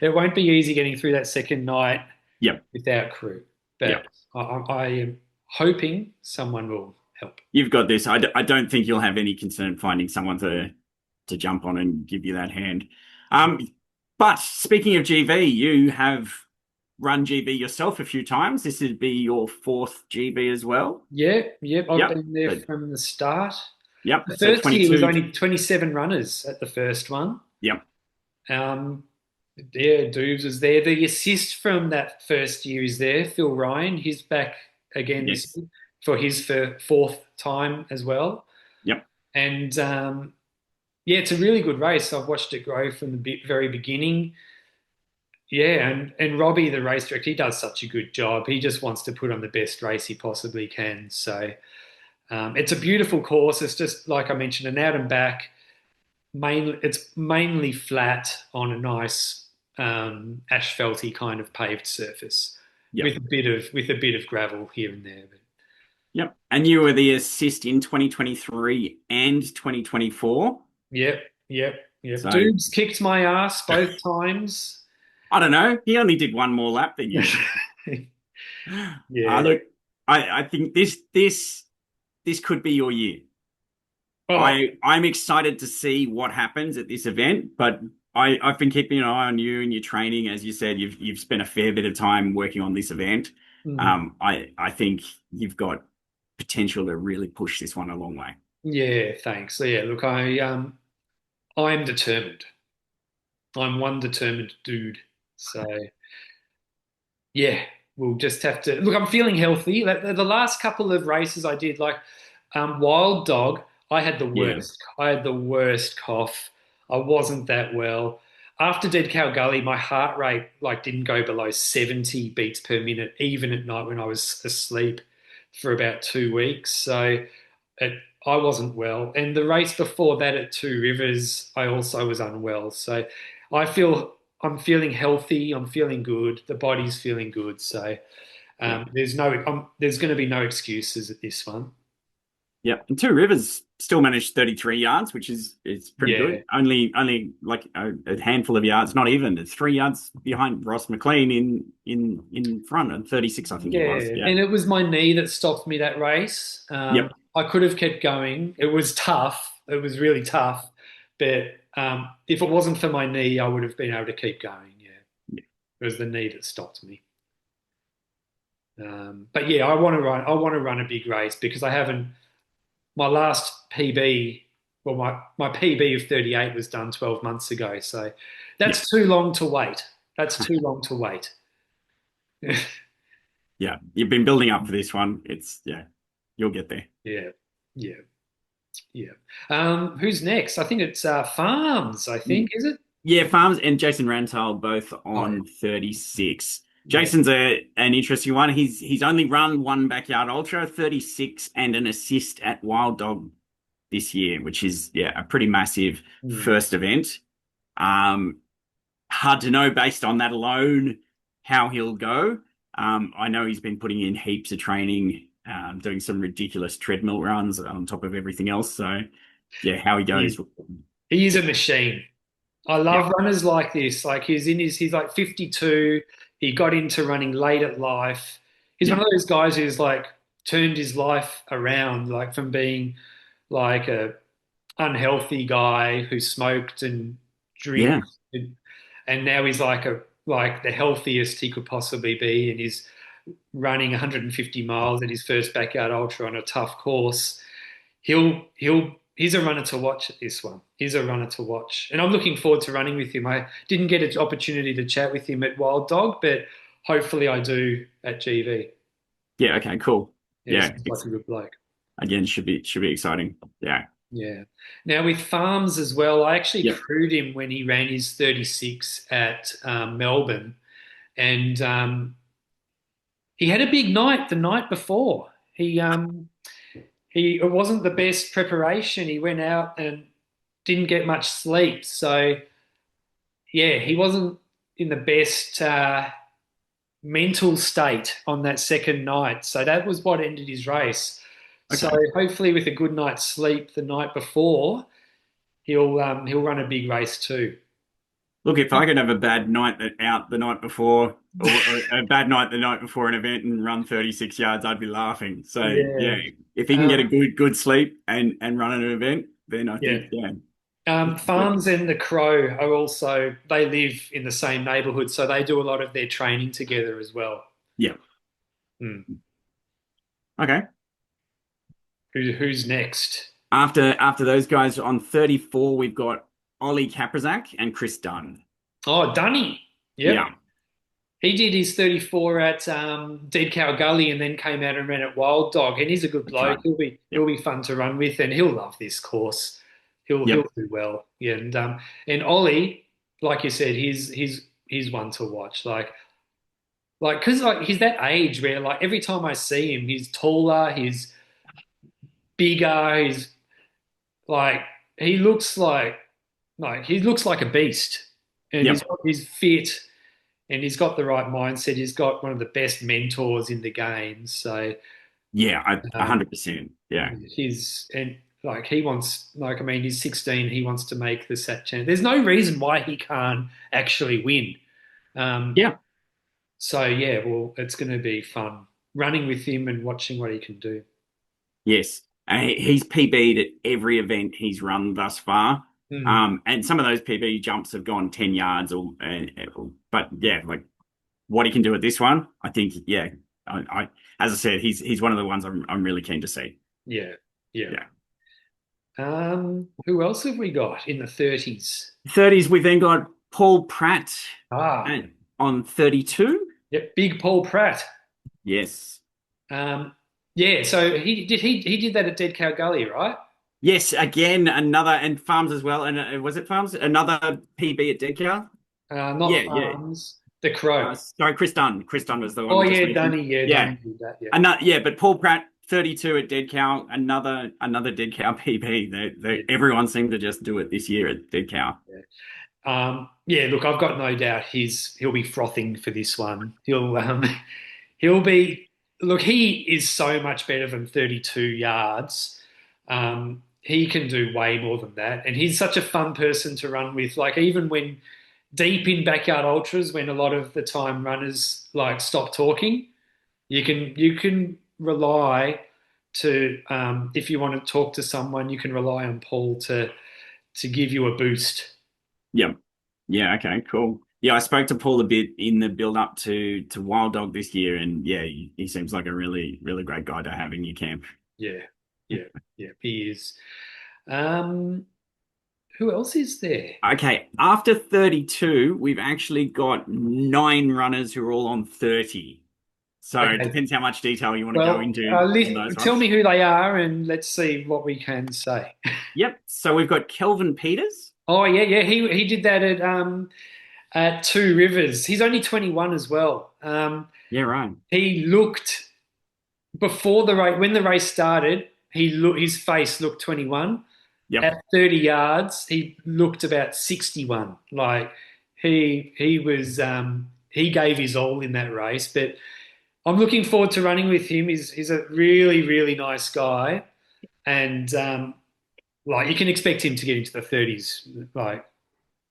it won't be easy getting through that second night yep, without crew. yep. But I am hoping someone will help. You've got this. I don't think you'll have any concern finding someone to jump on and give you that hand. Um, but speaking of GV, you have run GV yourself a few times. This would be your fourth GV as well. Yeah, yep, I've Yep. been there So, from the start. yep. The So first year was 22. only 27 runners at the first one. Yep. Um, yeah, Doobs was there. The assist from that first year is there. Phil Ryan, he's back again this Yes. year for his fourth time as well. Yep. And yeah, it's a really good race. I've watched it grow from the very beginning. Yeah, and Robbie, the race director, he does such a good job. He just wants to put on the best race he possibly can. So it's a beautiful course. It's just like I mentioned, an out and back. It's mainly flat on a nice asphalty kind of paved surface Yep. with a bit of gravel here and there. But Yep. And you were the assist in 2023 and 2024. yep, yep, yep. So Dude's kicked my ass both times. I don't know. He only did one more lap than you. Yeah. Look, I think this could be your year. Oh, I'm excited to see what happens at this event, but I've been keeping an eye on you and your training. As you said, you've spent a fair bit of time working on this event. mm, I think you've got potential to really push this one a long way. yeah. Thanks. So, yeah. Look, I'm determined. I'm one determined dude. So yeah, we'll just have to look. I'm feeling healthy. The last couple of races I did, like Wild Dog, I had the Yeah, worst. I had the worst cough. I wasn't that well. After Dead Cow Gully, my heart rate like didn't go below 70 beats per minute, even at night when I was asleep for about 2 weeks. So it, I wasn't well. And the race before that at Two Rivers, I also was unwell. So I'm feeling healthy. I'm feeling good. The body's feeling good. So yeah. there's going to be no excuses at this one. Yeah, and Two Rivers still managed 33 yards, which is it's pretty Yeah, good. Only like a handful of yards, not even. It's 3 yards behind Ross McLean in front, and 36, I think he was. yeah. Yeah. And it was my knee that stopped me that race. Yep. I could have kept going. It was tough. It was really tough. But if it wasn't for my knee, I would have been able to keep going. Yeah, it was the knee that stopped me. But yeah, I want to run. I want to run a big race because I haven't. My last PB, well, my PB of 38 was done 12 months ago. So Yeah. that's too long to wait. That's too long to wait. Yeah. You've been building up for this one. It's yeah, you'll get there. Yeah, yeah, yeah. Who's next? I think it's Farms. I Mm. think is it? Yeah, Farms and Jason Rantal both Oh, on 36. yeah. Jason's an interesting one. He's only run one backyard ultra, 36, and an assist at Wild Dog this year, which is yeah, a pretty massive Hmm. first event. Um, Hard to know based on that alone how he'll go. I know he's been putting in heaps of training, doing some ridiculous treadmill runs on top of everything else. So yeah, how he He's goes. he is a machine. I Yeah, love runners like this. Like he's like 52. He got into running late at life. He's yeah, one of those guys who's like turned his life around, like from being like a unhealthy guy who smoked and yeah. drinks, and now he's like the healthiest he could possibly be, and he's running 150 miles at his first backyard ultra on a tough course. He's a runner to watch at this one. He's a runner to watch, and I'm looking forward to running with him. I didn't get an opportunity to chat with him at Wild Dog, but hopefully I do at GV. Yeah, okay, cool. Yeah, Yeah, seems like it's a good bloke. again should be exciting. Yeah. Yeah. Now with Farms as well, I actually Yep. crewed him when he ran his 36 at Melbourne, and he had a big night the night before. He it wasn't the best preparation. He went out and didn't get much sleep, so yeah, he wasn't in the best mental state on that second night. So that was what ended his race. So Okay. hopefully, with a good night's sleep the night before, he'll run a big race too. Look, if I could have a bad night out the night before, or a bad night the night before an event and run 36 yards, I'd be laughing. So yeah, Yeah. if he can get a Um, good sleep and run an event, then I yeah. think yeah, Farms and the Crow are also, they live in the same neighborhood, so they do a lot of their training together as well. yeah. Hmm. Okay. Who's next? After those guys on 34, we've got Ollie Kaprazak and Chris Dunn. Oh, Dunny. Yep. Yeah, He did his 34 at Dead Cow Gully and then came out and ran at Wild Dog. And he's a good that's bloke. right. He'll Yep. be fun to run with, and he'll love this course. He'll Yep. do well. Yeah, and Ollie, like you said, he's he's one to watch. Because like he's that age where like every time I see him, he's taller, he's bigger, he's like he looks like he looks like a beast, and Yep. he's fit, and he's got the right mindset. He's got one of the best mentors in the game. So Yeah, um, 100%. Yeah. he's and like he wants like I mean he's 16. He wants to make the Sat Challenge. There's no reason why he can't actually win. Um, Yeah. so yeah, well, it's going to be fun running with him and watching what he can do. Yes. He's PB'd at every event he's run thus far. Mm, And some of those PB jumps have gone 10 yards but yeah, like what he can do at this one, I think, yeah, as I said, he's one of the ones I'm really keen to see. yeah, yeah. Yeah. Who else have we got in the 30s? 30s, we've then got Paul Pratt Ah, at, on 32. yep, Big Paul Pratt. Yes. Um, yeah, so he did that at Dead Cow Gully, right? Yes, again, another, and Farms as well. And was it Farms? Another PB at Deadcar? Yeah, Not yeah. Farms, the Crow. Sorry, Chris Dunn. Chris Dunn was the one Oh we just yeah, mentioned. Dunny, yeah, Yeah. Dunny did that, yeah. Yeah, but Paul Pratt, 32 at Dead Cow, another Dead Cow PB. Yeah, Everyone seemed to just do it this year at Dead Cow. yeah. Yeah, look, I've got no doubt he'll be frothing for this one. He'll be look, he is so much better than 32 yards. He can do way more than that. And he's such a fun person to run with. Like even when deep in backyard ultras, when a lot of the time runners like stop talking, you can rely to if you want to talk to someone, you can rely on Paul to give you a boost. Yeah. Yeah, okay, cool. Yeah, I spoke to Paul a bit in the build up to Wild Dog this year, and yeah, he seems like a really, really great guy to have in your camp. Yeah, yeah, yeah. He is. Um, who else is there? Okay, after 32, we've actually got 9 runners who are all on 30. So it Okay. depends how much detail you want to go Well, into on those tell ones. me who they are, and let's see what we can say. Yep. So we've got Kelvin Peters. Oh yeah, yeah. He did that at Two Rivers. He's only 21 as well. Yeah, right. He looked before the race when the race started. His face looked 21. Yep. At 30 yards, he looked about 61. Like he was he gave his all in that race. But I'm looking forward to running with him. He's a really, really nice guy. And like you can expect him to get into the 30s. Like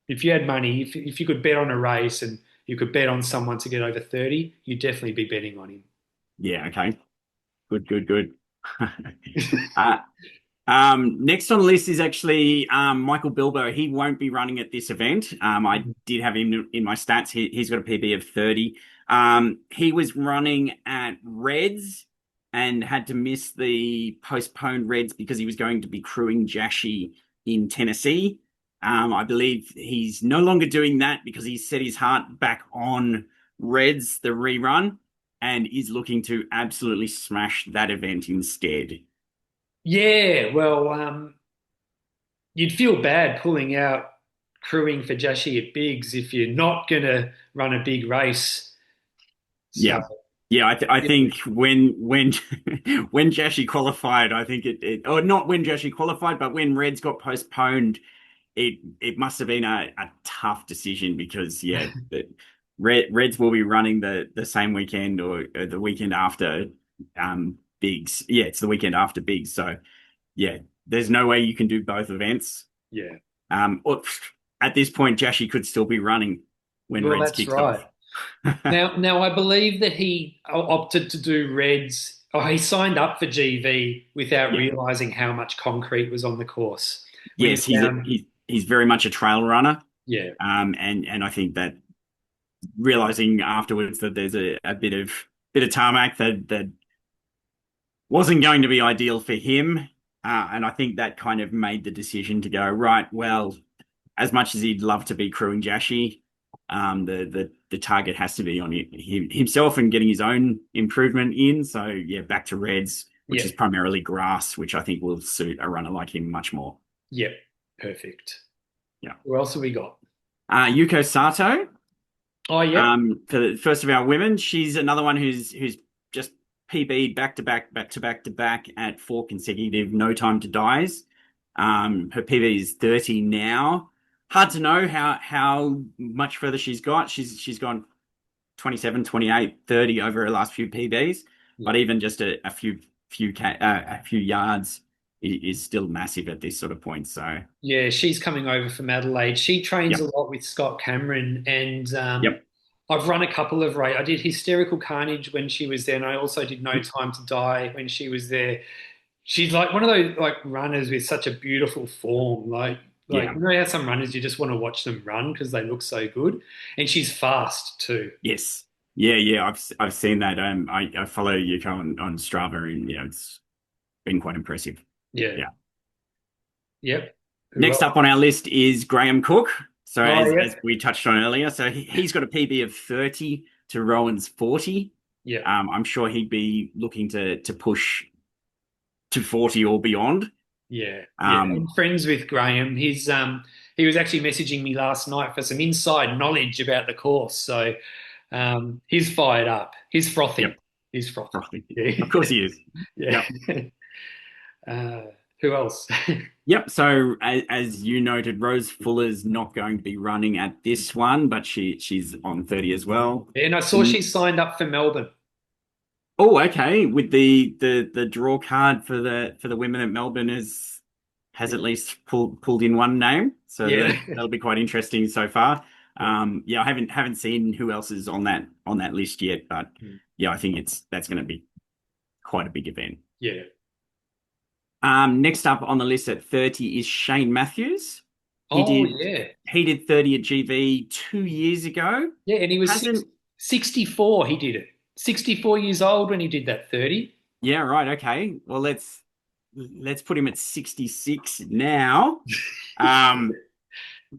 if you had money, if you could bet on a race and you could bet on someone to get over 30, you'd definitely be betting on him. Yeah, okay. Good, good, good. Uh, next on the list is actually Michael Bilbo. He won't be running at this event. I did have him in my stats. He's got a PB of 30. He was running at Reds and had to miss the postponed Reds because he was going to be crewing Jashi in Tennessee. I believe he's no longer doing that because he set his heart back on Reds, the rerun, and is looking to absolutely smash that event instead. Yeah, well, you'd feel bad pulling out crewing for Jashi at Bigs if you're not going to run a big race. So, Yeah. Yeah, I yeah, think when when Jashi qualified, I think or not when Jashi qualified, but when Reds got postponed, it must have been a tough decision because yeah, Reds will be running the same weekend or the weekend after Bigs. Yeah, it's the weekend after Bigs. So yeah, there's no way you can do both events. yeah. Or, at this point, Jashi could still be running when Well, Reds that's kicks right. off. Now I believe that he opted to do Reds. Oh, he signed up for GV without Yeah. realizing how much concrete was on the course. When he Yes, he's found, he's very much a trail runner. yeah, And I think that realizing afterwards that there's a bit of tarmac that wasn't going to be ideal for him. And I think that kind of made the decision to go, right, well, as much as he'd love to be crewing Jashi, the target has to be on himself and getting his own improvement in. So yeah, back to Reds, which yeah, is primarily grass, which I think will suit a runner like him much more. yeah, perfect. Yeah. Who else have we got? Yuko Sato. Oh, yep. For the first of our women. She's another one who's just PB'd back to back, back to back to back at 4 consecutive no time to dies. Her PB is 30 now. Hard to know how much further she's got. She's gone 27, 28, 30 over her last few PBs, but Yeah. even just a few yards is still massive at this sort of point. So, Yeah, she's coming over from Adelaide. She trains yep, a lot with Scott Cameron, and yep, I've run a couple of races. I did Hysterical Carnage when she was there, and I also did No Time to Die when she was there. She's like one of those like runners with such a beautiful form. Like yeah. you know how some runners you just want to watch them run because they look so good, and she's fast too. Yes. Yeah, yeah, I've seen that. I follow Yuko on Strava, and it's been quite impressive. Yeah. Yeah. Yep. Who Next else? up on our list is Graham Cook. So Oh, as yep. we touched on earlier, so he's got a PB of 30 to Rowan's 40. Yep. I'm sure he'd be looking to push to 40 or beyond. Yeah. Yeah. I'm Um, friends with Graham. He was actually messaging me last night for some inside knowledge about the course. So he's fired up. He's frothy. yep, He's frothy. roughly. Yeah. Of course he is. Yeah. Yep. Uh, who else? Yep. So as you noted, Rose Fuller's not going to be running at this one, but she's on 30 as well. And I saw Mm. she signed up for Melbourne. Oh, okay. With the draw card for the women at Melbourne has at least pulled in one name, so Yeah. that'll be quite interesting so far. Yeah. Yeah, I haven't seen who else is on that list yet, but yeah, I think that's going to be quite a big event. Yeah. Next up on the list at 30 is Shane Matthews. He Oh, did yeah. he did 30 at GV 2 years ago. Yeah. And he was Hasn't 64. He did it. 64 years old when he did that 30. Yeah, right, okay. Well, let's put him at 66 now. Um,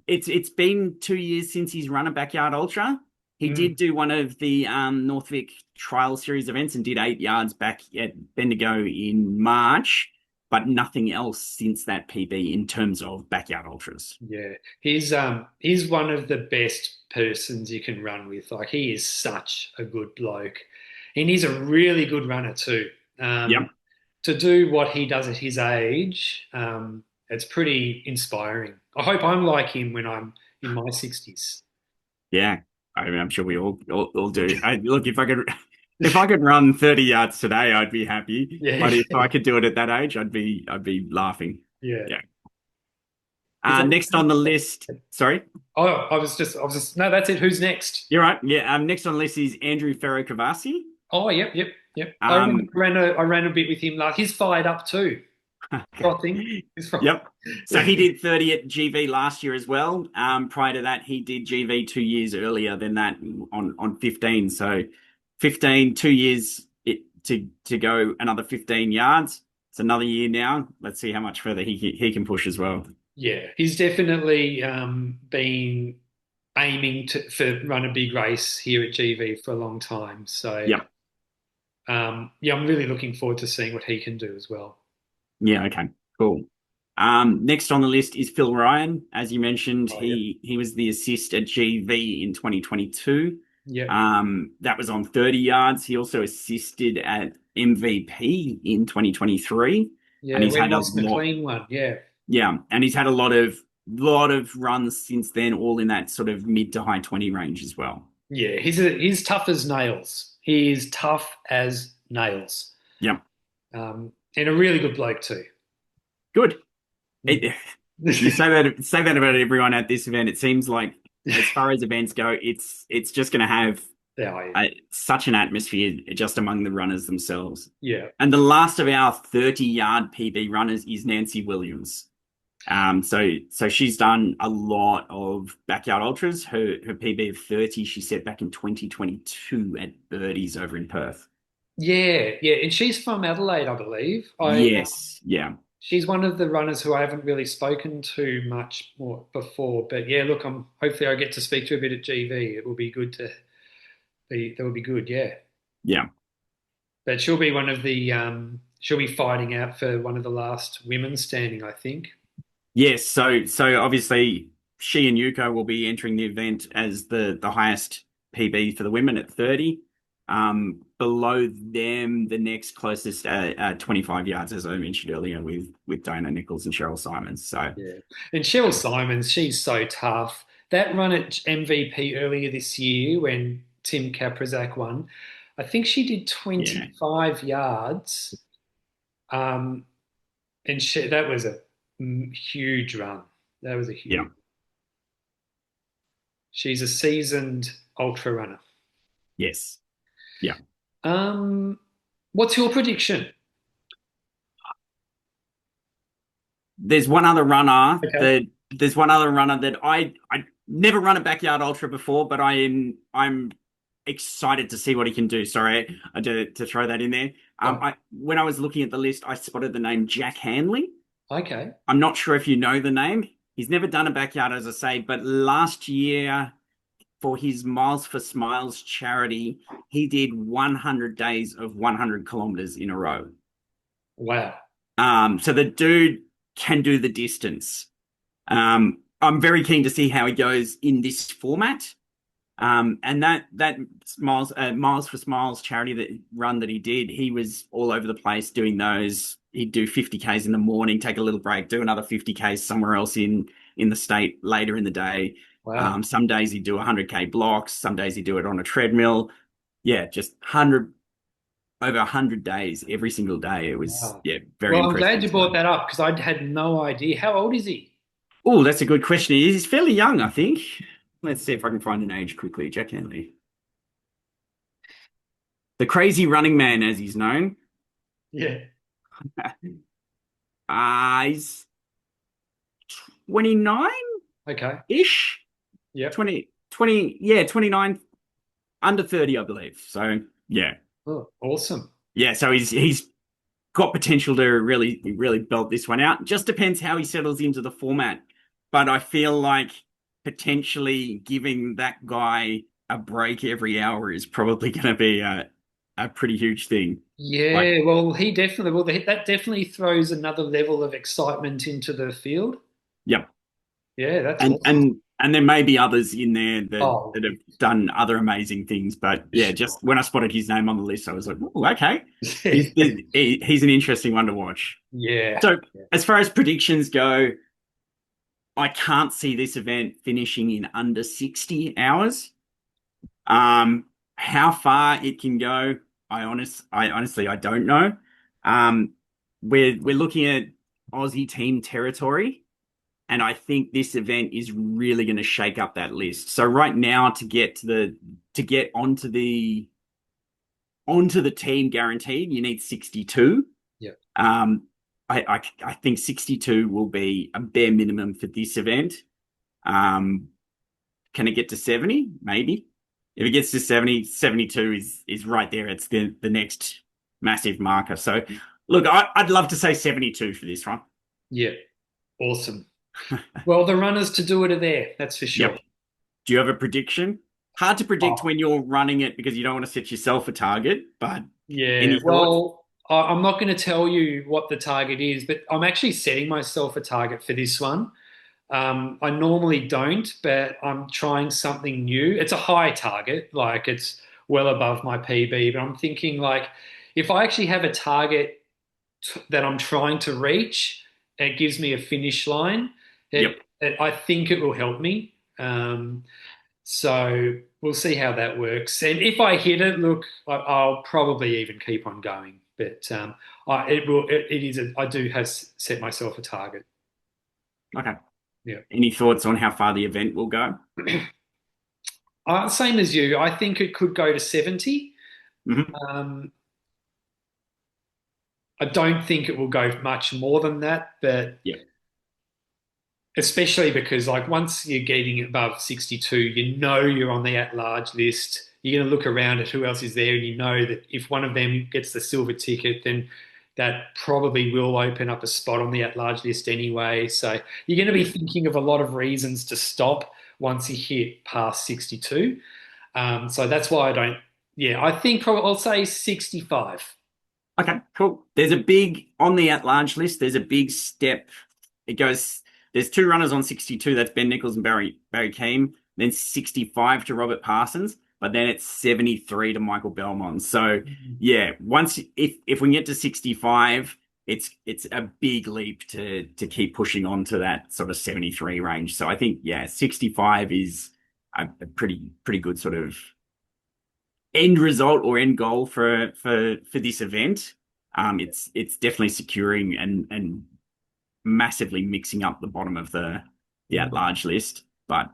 it's been 2 years since he's run a backyard ultra. He Mm. did do one of the Northwick Trial Series events and did 8 yards back at Bendigo in March, but nothing else since that PB in terms of backyard ultras. Yeah, he's one of the best persons you can run with. Like he is such a good bloke, and he's a really good runner too. Um, Yep. to do what he does at his age, it's pretty inspiring. I hope I'm like him when I'm in my 60s. Yeah. I mean, I'm sure we all do. Look, if I could run 30 yards today, I'd be happy. Yeah, But if I could do it at that age, I'd be laughing. yeah. Yeah. Is that, Next on the list, sorry, oh, no, that's it. Who's next? you're right. Yeah. Next on the list is Andrew Ferro Cavassi. Oh, yep, yep, yep. Um, I ran a bit with him last. He's fired up too. Frothing. He's frothing. yep. So he did 30 at GV last year as well. Prior to that, he did GV 2 years earlier than that on 15. So 15, 2 years to go another 15 yards. It's another year now. Let's see how much further he can push as well. Yeah, he's definitely been aiming for run a big race here at GV for a long time. So Yep. yeah, I'm really looking forward to seeing what he can do as well. Yeah, okay, cool. Next on the list is Phil Ryan. As you mentioned, Oh, yeah. he was the assist at GV in 2022. Yeah. That was on 30 yards. He also assisted at MVP in 2023, and Yeah, he's when had a Ross lot. McLean won. Yeah. Yeah, and he's had a lot of runs since then, all in that sort of mid to high 20 range as well. Yeah, he's tough as nails. He is tough as nails. Yeah, And a really good bloke too. good. You say that about everyone at this event. It seems like as far as events go, it's just going to have Yeah, such an atmosphere just among the runners themselves. yeah. And the last of our 30-yard PB runners is Nancy Williams. So she's done a lot of backyard ultras. Her PB of 30 she set back in 2022 at Birdies over in Perth. Yeah, yeah, and she's from Adelaide, I believe. Yes, yeah. She's one of the runners who I haven't really spoken to much more before. But yeah, look, I'm hopefully I get to speak to a bit at GV. It will be good to be. That will be good, yeah. Yeah. But she'll be one of the. She'll be fighting out for one of the last women standing, I think. Yes, so obviously she and Yuko will be entering the event as the highest PB for the women at 30. Below them, the next closest 25 yards, as I mentioned earlier, with Diana Nichols and Cheryl Simons. So Yeah. And Cheryl Simons, she's so tough. That run at MVP earlier this year when Tim Kaprizak won, I think she did yeah, 25 yards. Um, and that was a huge run. That was a yeah, huge. She's a seasoned ultra runner. yes, yeah. Um, what's your prediction? There's one other runner Okay. that there's one other runner that I never run a backyard ultra before, but I'm excited to see what he can do. Sorry, to throw that in there. Oh, I when I was looking at the list, I spotted the name Jack Hanley. okay. I'm not sure if you know the name. He's never done a backyard, as I say, but last year for his Miles for Smiles charity, he did 100 days of 100 kilometers in a row. Wow. So the dude can do the distance. I'm very keen to see how he goes in this format. And that Miles for Smiles charity that run that he did, he was all over the place doing those. He'd do 50Ks in the morning, take a little break, do another 50Ks somewhere else in the state later in the day. Wow. Some days he'd do 100K blocks, some days he'd do it on a treadmill. Yeah, just 100 over 100 days every single day. It was, Wow. yeah, very Well, I'm glad impressive you brought stuff. that up because I had no idea. How old is he? Oh, that's a good question. He's fairly young, I think. Let's see if I can find an age quickly. Jack Henley. The crazy running man, as he's known. Yeah. He's 29-ish? Okay. Yep. 20, yeah, 29, under 30, I believe. So, yeah. Oh, awesome. Yeah, so he's got potential to really belt this one out. Just depends how he settles into the format. But I feel like potentially giving that guy a break every hour is probably going to be a pretty huge thing. Like, Yeah, well, he definitely will. That definitely throws another level of excitement into the field. yeah. Yeah, that's And awesome. and and there may be others in there Oh, that have done other amazing things. But for yeah, sure. just when I spotted his name on the list, I was like, oh, okay. He's an interesting one to watch. Yeah. So as far as predictions go, I can't see this event finishing in under 60 hours. How far it can go, I honestly I don't know. Um, we're looking at Aussie team territory, and I think this event is really going to shake up that list. So right now, to get onto the team guaranteed, you need 62. Yeah. Um, I think 62 will be a bare minimum for this event. Um, can it get to 70? Maybe. If it gets to 70, 72 is right there. It's the next massive marker. So look, I'd love to say 72 for this one. Yeah. Awesome. Well, the runners to do it are there. That's for sure. Yep. Do you have a prediction? Hard to predict Oh, when you're running it because you don't want to set yourself a target, but yeah. any thoughts? Well, I'm not going to tell you what the target is, but I'm actually setting myself a target for this one. I normally don't, but I'm trying something new. It's a high target, like it's well above my PB, but I'm thinking like if I actually have a target that I'm trying to reach, it gives me a finish line. Yep. I think it will help me. So we'll see how that works. And if I hit it, look, I'll probably even keep on going. But it will. It is. I do have set myself a target. Okay. Yeah. Any thoughts on how far the event will go? Same as you. I think it could go to 70. Hmm. Um, I don't think it will go much more than that, but Yep. especially because like once you're getting above 62, you know you're on the at-large list. You're going to look around at who else is there, and you know that if one of them gets the silver ticket, then that probably will open up a spot on the at-large list anyway. So you're going to be Yep. thinking of a lot of reasons to stop once you hit past 62. So that's why I don't. Yeah, I think probably I'll say 65. Okay, cool. There's a big on the at-large list. There's a big step. It goes. There's two runners on 62. That's Ben Nichols and Barry Keane. Then 65 to Robert Parsons. but then it's 73 to Michael Belmont. So yeah, once if we can get to 65, it's a big leap to keep pushing on to that sort of 73 range. So I think yeah, 65 is a pretty good sort of end result or end goal for this event. It's definitely securing and massively mixing up the bottom of the at large list, but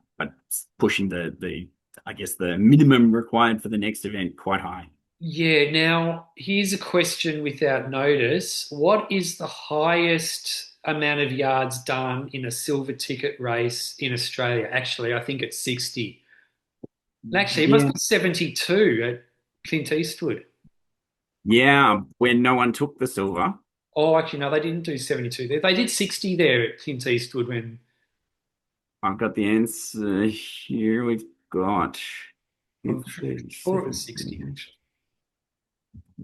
pushing the I guess the minimum required for the next event quite high. Yeah, now here's a question without notice. What is the highest amount of yards done in a silver ticket race in Australia? Actually, I think it's 60. Actually, it must Yeah. be 72 at Clint Eastwood. Yeah, when no one took the silver. Oh, actually, no, they didn't do 72 there. They did 60 there at Clint Eastwood when, I've got the answer here. We've got I'm pretty sure it was 60, 37, actually.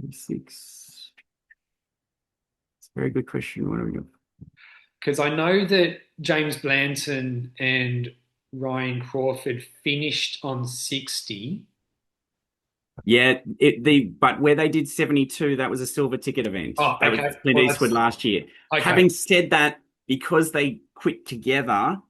36. It's a very good question. What have we got? Because I know that James Blanton and Ryan Crawford finished on 60. Yeah, but where they did 72, that was a silver ticket event. Oh, That was okay. Clint Well, Eastwood that's last year. okay. Having said that, because they quit together,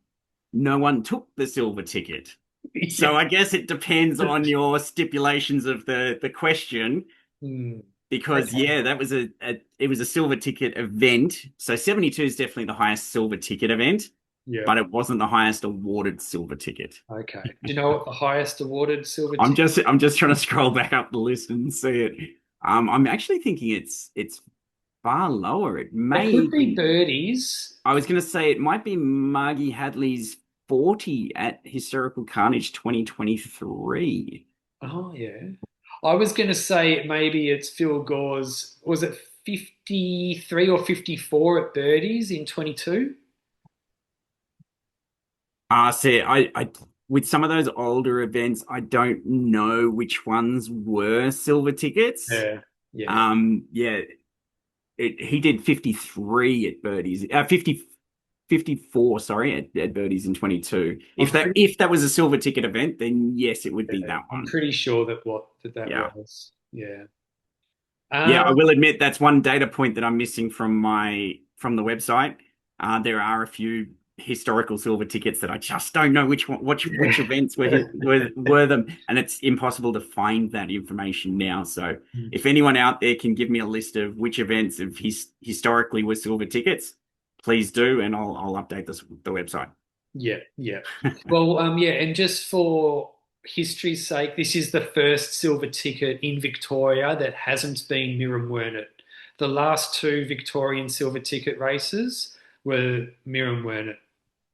no one took the silver ticket. Yeah. So I guess it depends on your stipulations of the question. Hmm. Because Okay. yeah, that was it was a silver ticket event. So 72 is definitely the highest silver ticket event, Yeah. but it wasn't the highest awarded silver ticket. Okay. Do you know what the highest awarded silver I'm ticket? just trying to scroll back up the list and see it. I'm actually thinking it's far lower. It It may could be be. birdies. I was going to say it might be Margie Hadley's 40 at Historical Carnage 2023. Oh, yeah. I was going to say maybe it's Phil Gore's, was it 53 or 54 at birdies in 22? See, I with some of those older events, I don't know which ones were silver tickets. Yeah. Yeah. Yeah, he did 53 at birdies, 54, sorry, at birdies in 22. I'm pretty, If that was a silver ticket event, then yes, it would be yeah, that I'm one. pretty sure that that Yeah. was. Yeah. Yeah, I Um, will admit that's one data point that I'm missing from the website. There are a few historical silver tickets that I just don't know which yeah. events were them, and it's impossible to find that information now. So if anyone out there can give me a list of which events of historically were silver tickets, please do, and I'll update the website. Yeah, yeah. Well, yeah, and just for history's sake, this is the first silver ticket in Victoria that hasn't been Miram Wernet. The last two Victorian silver ticket races were Miram Wernet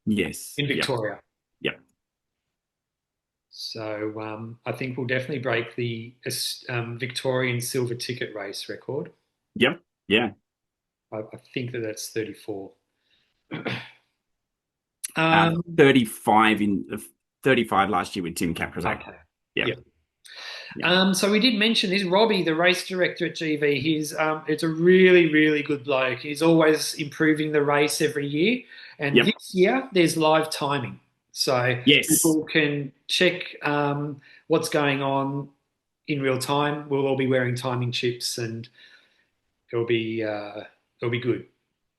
Yes. in Yep. Victoria. Yep. So I think we'll definitely break the Victorian silver ticket race record. Yep. Yeah. I think that that's 34. Um, 35 35 last year with Tim Caprazak. okay. Yep. Yeah. Yep. So we did mention this. Robbie, the race director at GV, he's it's a really, really good bloke. He's always improving the race every year. And Yep. this year, there's live timing. So Yes. people can check what's going on in real time. We'll all be wearing timing chips and it'll be uh, it'll be good.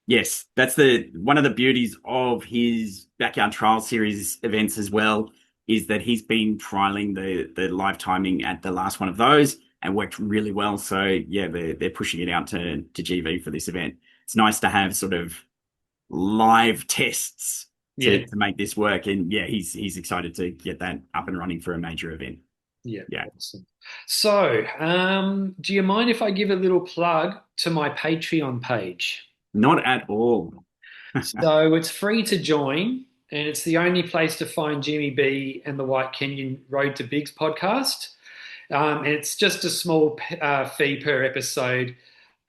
Yes, that's the one of the beauties of his backyard trial series events as well, is that he's been trialing the live timing at the last one of those and worked really well. So yeah, they're pushing it out to GV for this event. It's nice to have sort of live tests Yeah, to make this work. And yeah, he's excited to get that up and running for a major event. yeah, Yeah. awesome. So, do you mind if I give a little plug to my Patreon page? Not at all. So it's free to join, and it's the only place to find Jimmy B and the White Kenyan Road to Bigs podcast. And it's just a small fee per episode.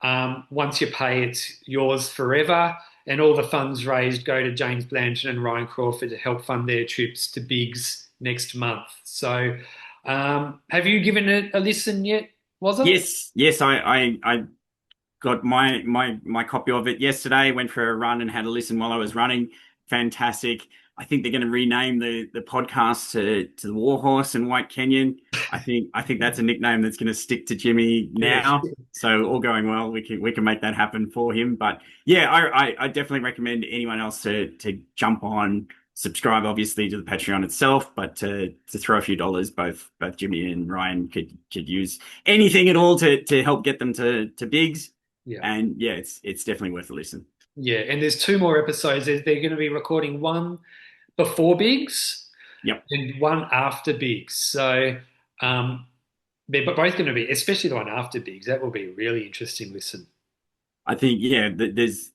Once you pay, it's yours forever. And all the funds raised go to James Blanchard and Ryan Crawford to help fund their trips to Bigs next month. So, have you given it a listen yet? Was it? Yes, I got my copy of it yesterday, went for a run and had a listen while I was running. fantastic. I think they're going to rename the podcast to the Warhorse and White Canyon. I think that's a nickname that's going to stick to Jimmy Yeah. now. So all going well, we can make that happen for him. But yeah, I definitely recommend anyone else to jump on, subscribe obviously to the Patreon itself, but to throw a few dollars. Both Jimmy and Ryan could use anything at all to help get them to bigs. Yeah. And yeah, it's definitely worth a listen. Yeah. And there's two more episodes. They're going to be recording one before Bigs Yep. and one after Bigs. So um, they're both going to be, especially the one after Bigs, that will be a really interesting listen. I think yeah, there's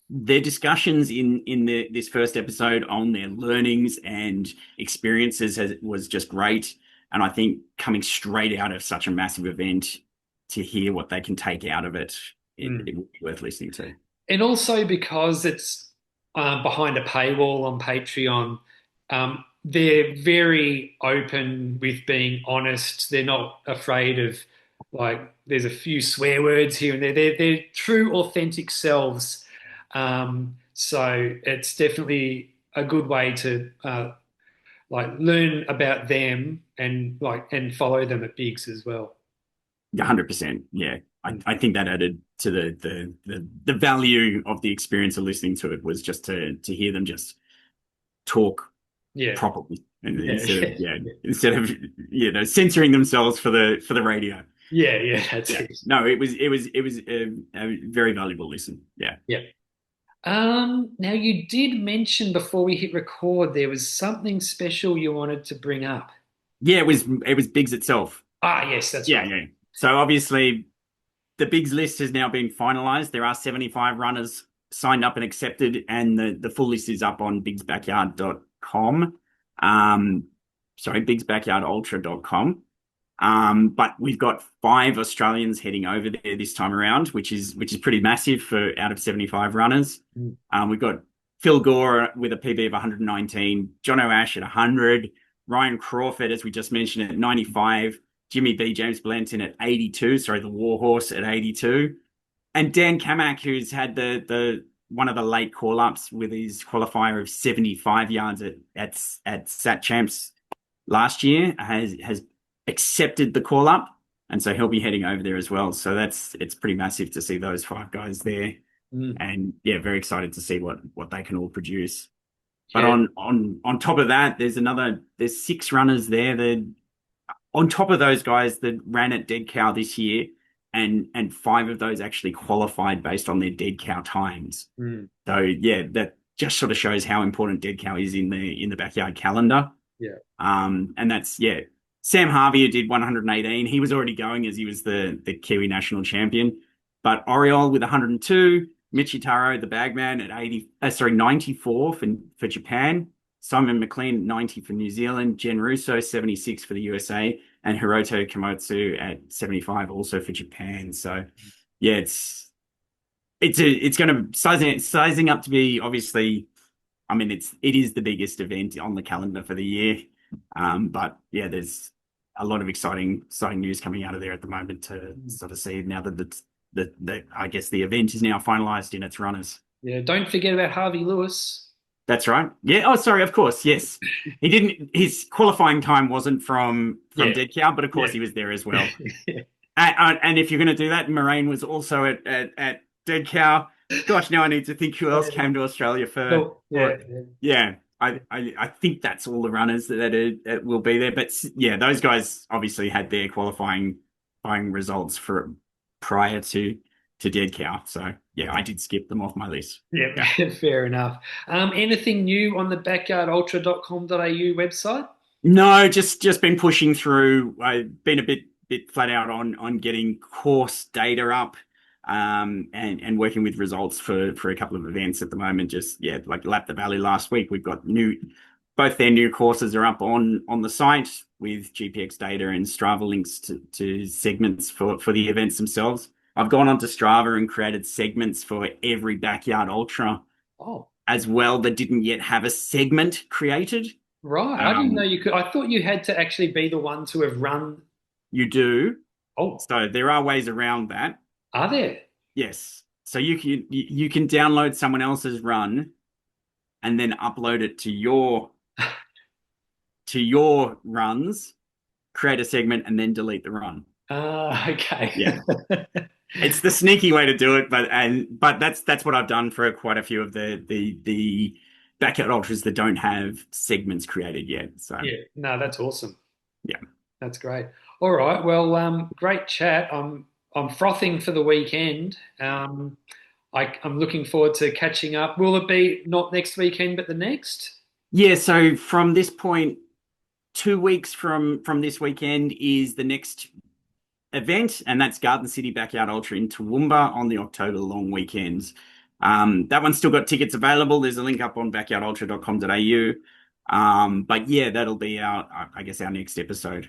their discussions in this first episode on their learnings and experiences was just great. And I think coming straight out of such a massive event to hear what they can take out of it, Mm. it would be worth listening to. And also because it's behind a paywall on Patreon, they're very open with being honest. They're not afraid of like there's a few swear words here and there. They're true, authentic selves. So it's definitely a good way to like learn about them and and follow them at Bigs as well. 100%. Yeah. Mm. I think that added to the value of the experience of listening to it was just to hear them just talk Yeah, properly and yeah, yeah, instead of censoring themselves for the radio. yeah, yeah. That's Yeah. it. No, it was a very valuable listen. Yeah. Yeah. Now you did mention before we hit record there was something special you wanted to bring up. Yeah, it was Biggs itself. Ah, yes, that's Yeah, right. yeah. So obviously the Biggs list has now been finalized. There are 75 runners signed up and accepted, and the full list is up on biggsbackyard.com. Sorry, biggsbackyardultra.com. But we've got 5 Australians heading over there this time around, which is pretty massive for out of 75 runners. Mm. We've got Phil Gore with a PB of 119, John O'Ash at 100, Ryan Crawford, as we just mentioned, at 95, Jimmy B, James Blanton at 82, sorry, the Warhorse at 82, and Dan Kamak, who's had the one of the late call ups with his qualifier of 75 yards at Sat Champs last year, has accepted the call up, and so he'll be heading over there as well. So it's pretty massive to see those 5 guys there, Mm. and yeah, very excited to see what they can all produce. But Yeah. on top of that, there's 6 runners there that on top of those guys that ran at Dead Cow this year, and 5 of those actually qualified based on their Dead Cow times. Mm. So yeah, that just sort of shows how important Dead Cow is in the backyard calendar. Yeah. And that's yeah. Sam Harvey, who did 118, he was already going as he was the Kiwi national champion. But Oriol with 102, Michitaro, the bagman at 94 for Japan, Simon McLean 90 for New Zealand, Jen Russo 76 for the USA, and Hiroto Komotsu at 75 also for Japan. So yeah, it's going to sizing up to be obviously. I mean, it is the biggest event on the calendar for the year. But yeah, there's a lot of exciting news coming out of there at the moment to sort of see now that the I guess the event is now finalized in its runners. Yeah. Don't forget about Harvey Lewis. That's right. Yeah. Oh, sorry. Of course. Yes. He didn't. His qualifying time wasn't from Yeah. Dead Cow, but of course Yeah. he was there as well. Yeah. And if you're going to do that, Moraine was also at Dead Cow. Gosh, now I need to think who else came to Australia for Yeah. it. Yeah. I think that's all the runners that will be there. But yeah, those guys obviously had their qualifying results for prior to Dead Cow. So yeah, I did skip them off my list. Yeah. Yeah. Fair enough. Anything new on the backyardultra.com.au website? No, just been pushing through. I've been a bit flat out on getting course data up, and working with results for a couple of events at the moment. Just yeah, like Lap the Valley last week. We've got both their new courses are up on the site with GPX data and Strava links to segments for the events themselves. I've gone onto Strava and created segments for every backyard ultra Oh, as well that didn't yet have a segment created. right. I didn't know Um, you could. I thought you had to actually be the one to have run. you do. Oh, So there are ways around that. are there? Yes. So you can download someone else's run and then upload it to your runs, create a segment, and then delete the run. Okay. Yeah. It's the sneaky way to do it, but that's what I've done for quite a few of the backyard ultras that don't have segments created yet. So Yeah, no, that's awesome. yeah. That's great. All right. Well, great chat. I'm frothing for the weekend. I'm looking forward to catching up. Will it be not next weekend, but the next? Yeah, so from this point, 2 weeks from this weekend is the next event, and that's Garden City Backyard Ultra in Toowoomba on the October long weekend. That one's still got tickets available. There's a link up on backyardultra.com.au. But yeah, that'll be I guess, our next episode.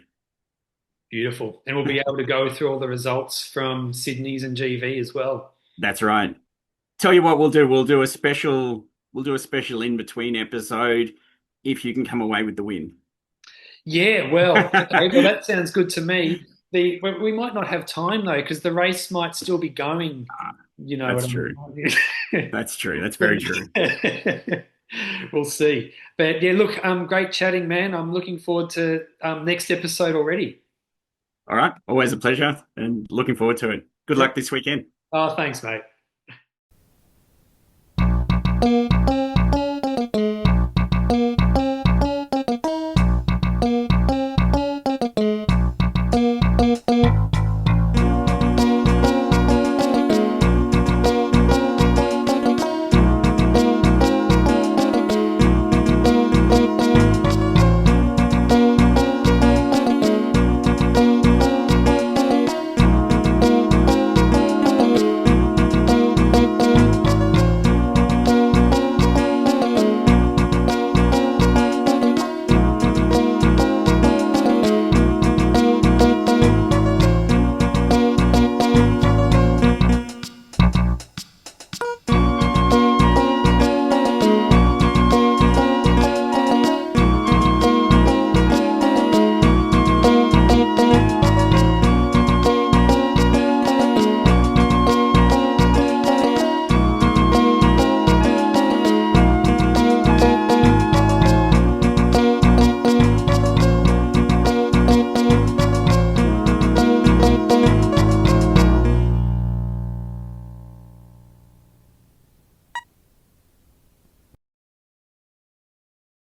Beautiful. And we'll be able to go through all the results from Sydney's and GV as well. That's right. Tell you what we'll do. We'll do a special in between episode if you can come away with the win. Yeah, well, okay. Well, that sounds good to me. We might not have time though, because the race might still be going. You know what That's I true. mean? That's true. That's very true. We'll see. But yeah, look, great chatting, man. I'm looking forward to next episode already. All right. Always a pleasure and looking forward to it. Good luck this weekend. Oh, thanks, mate.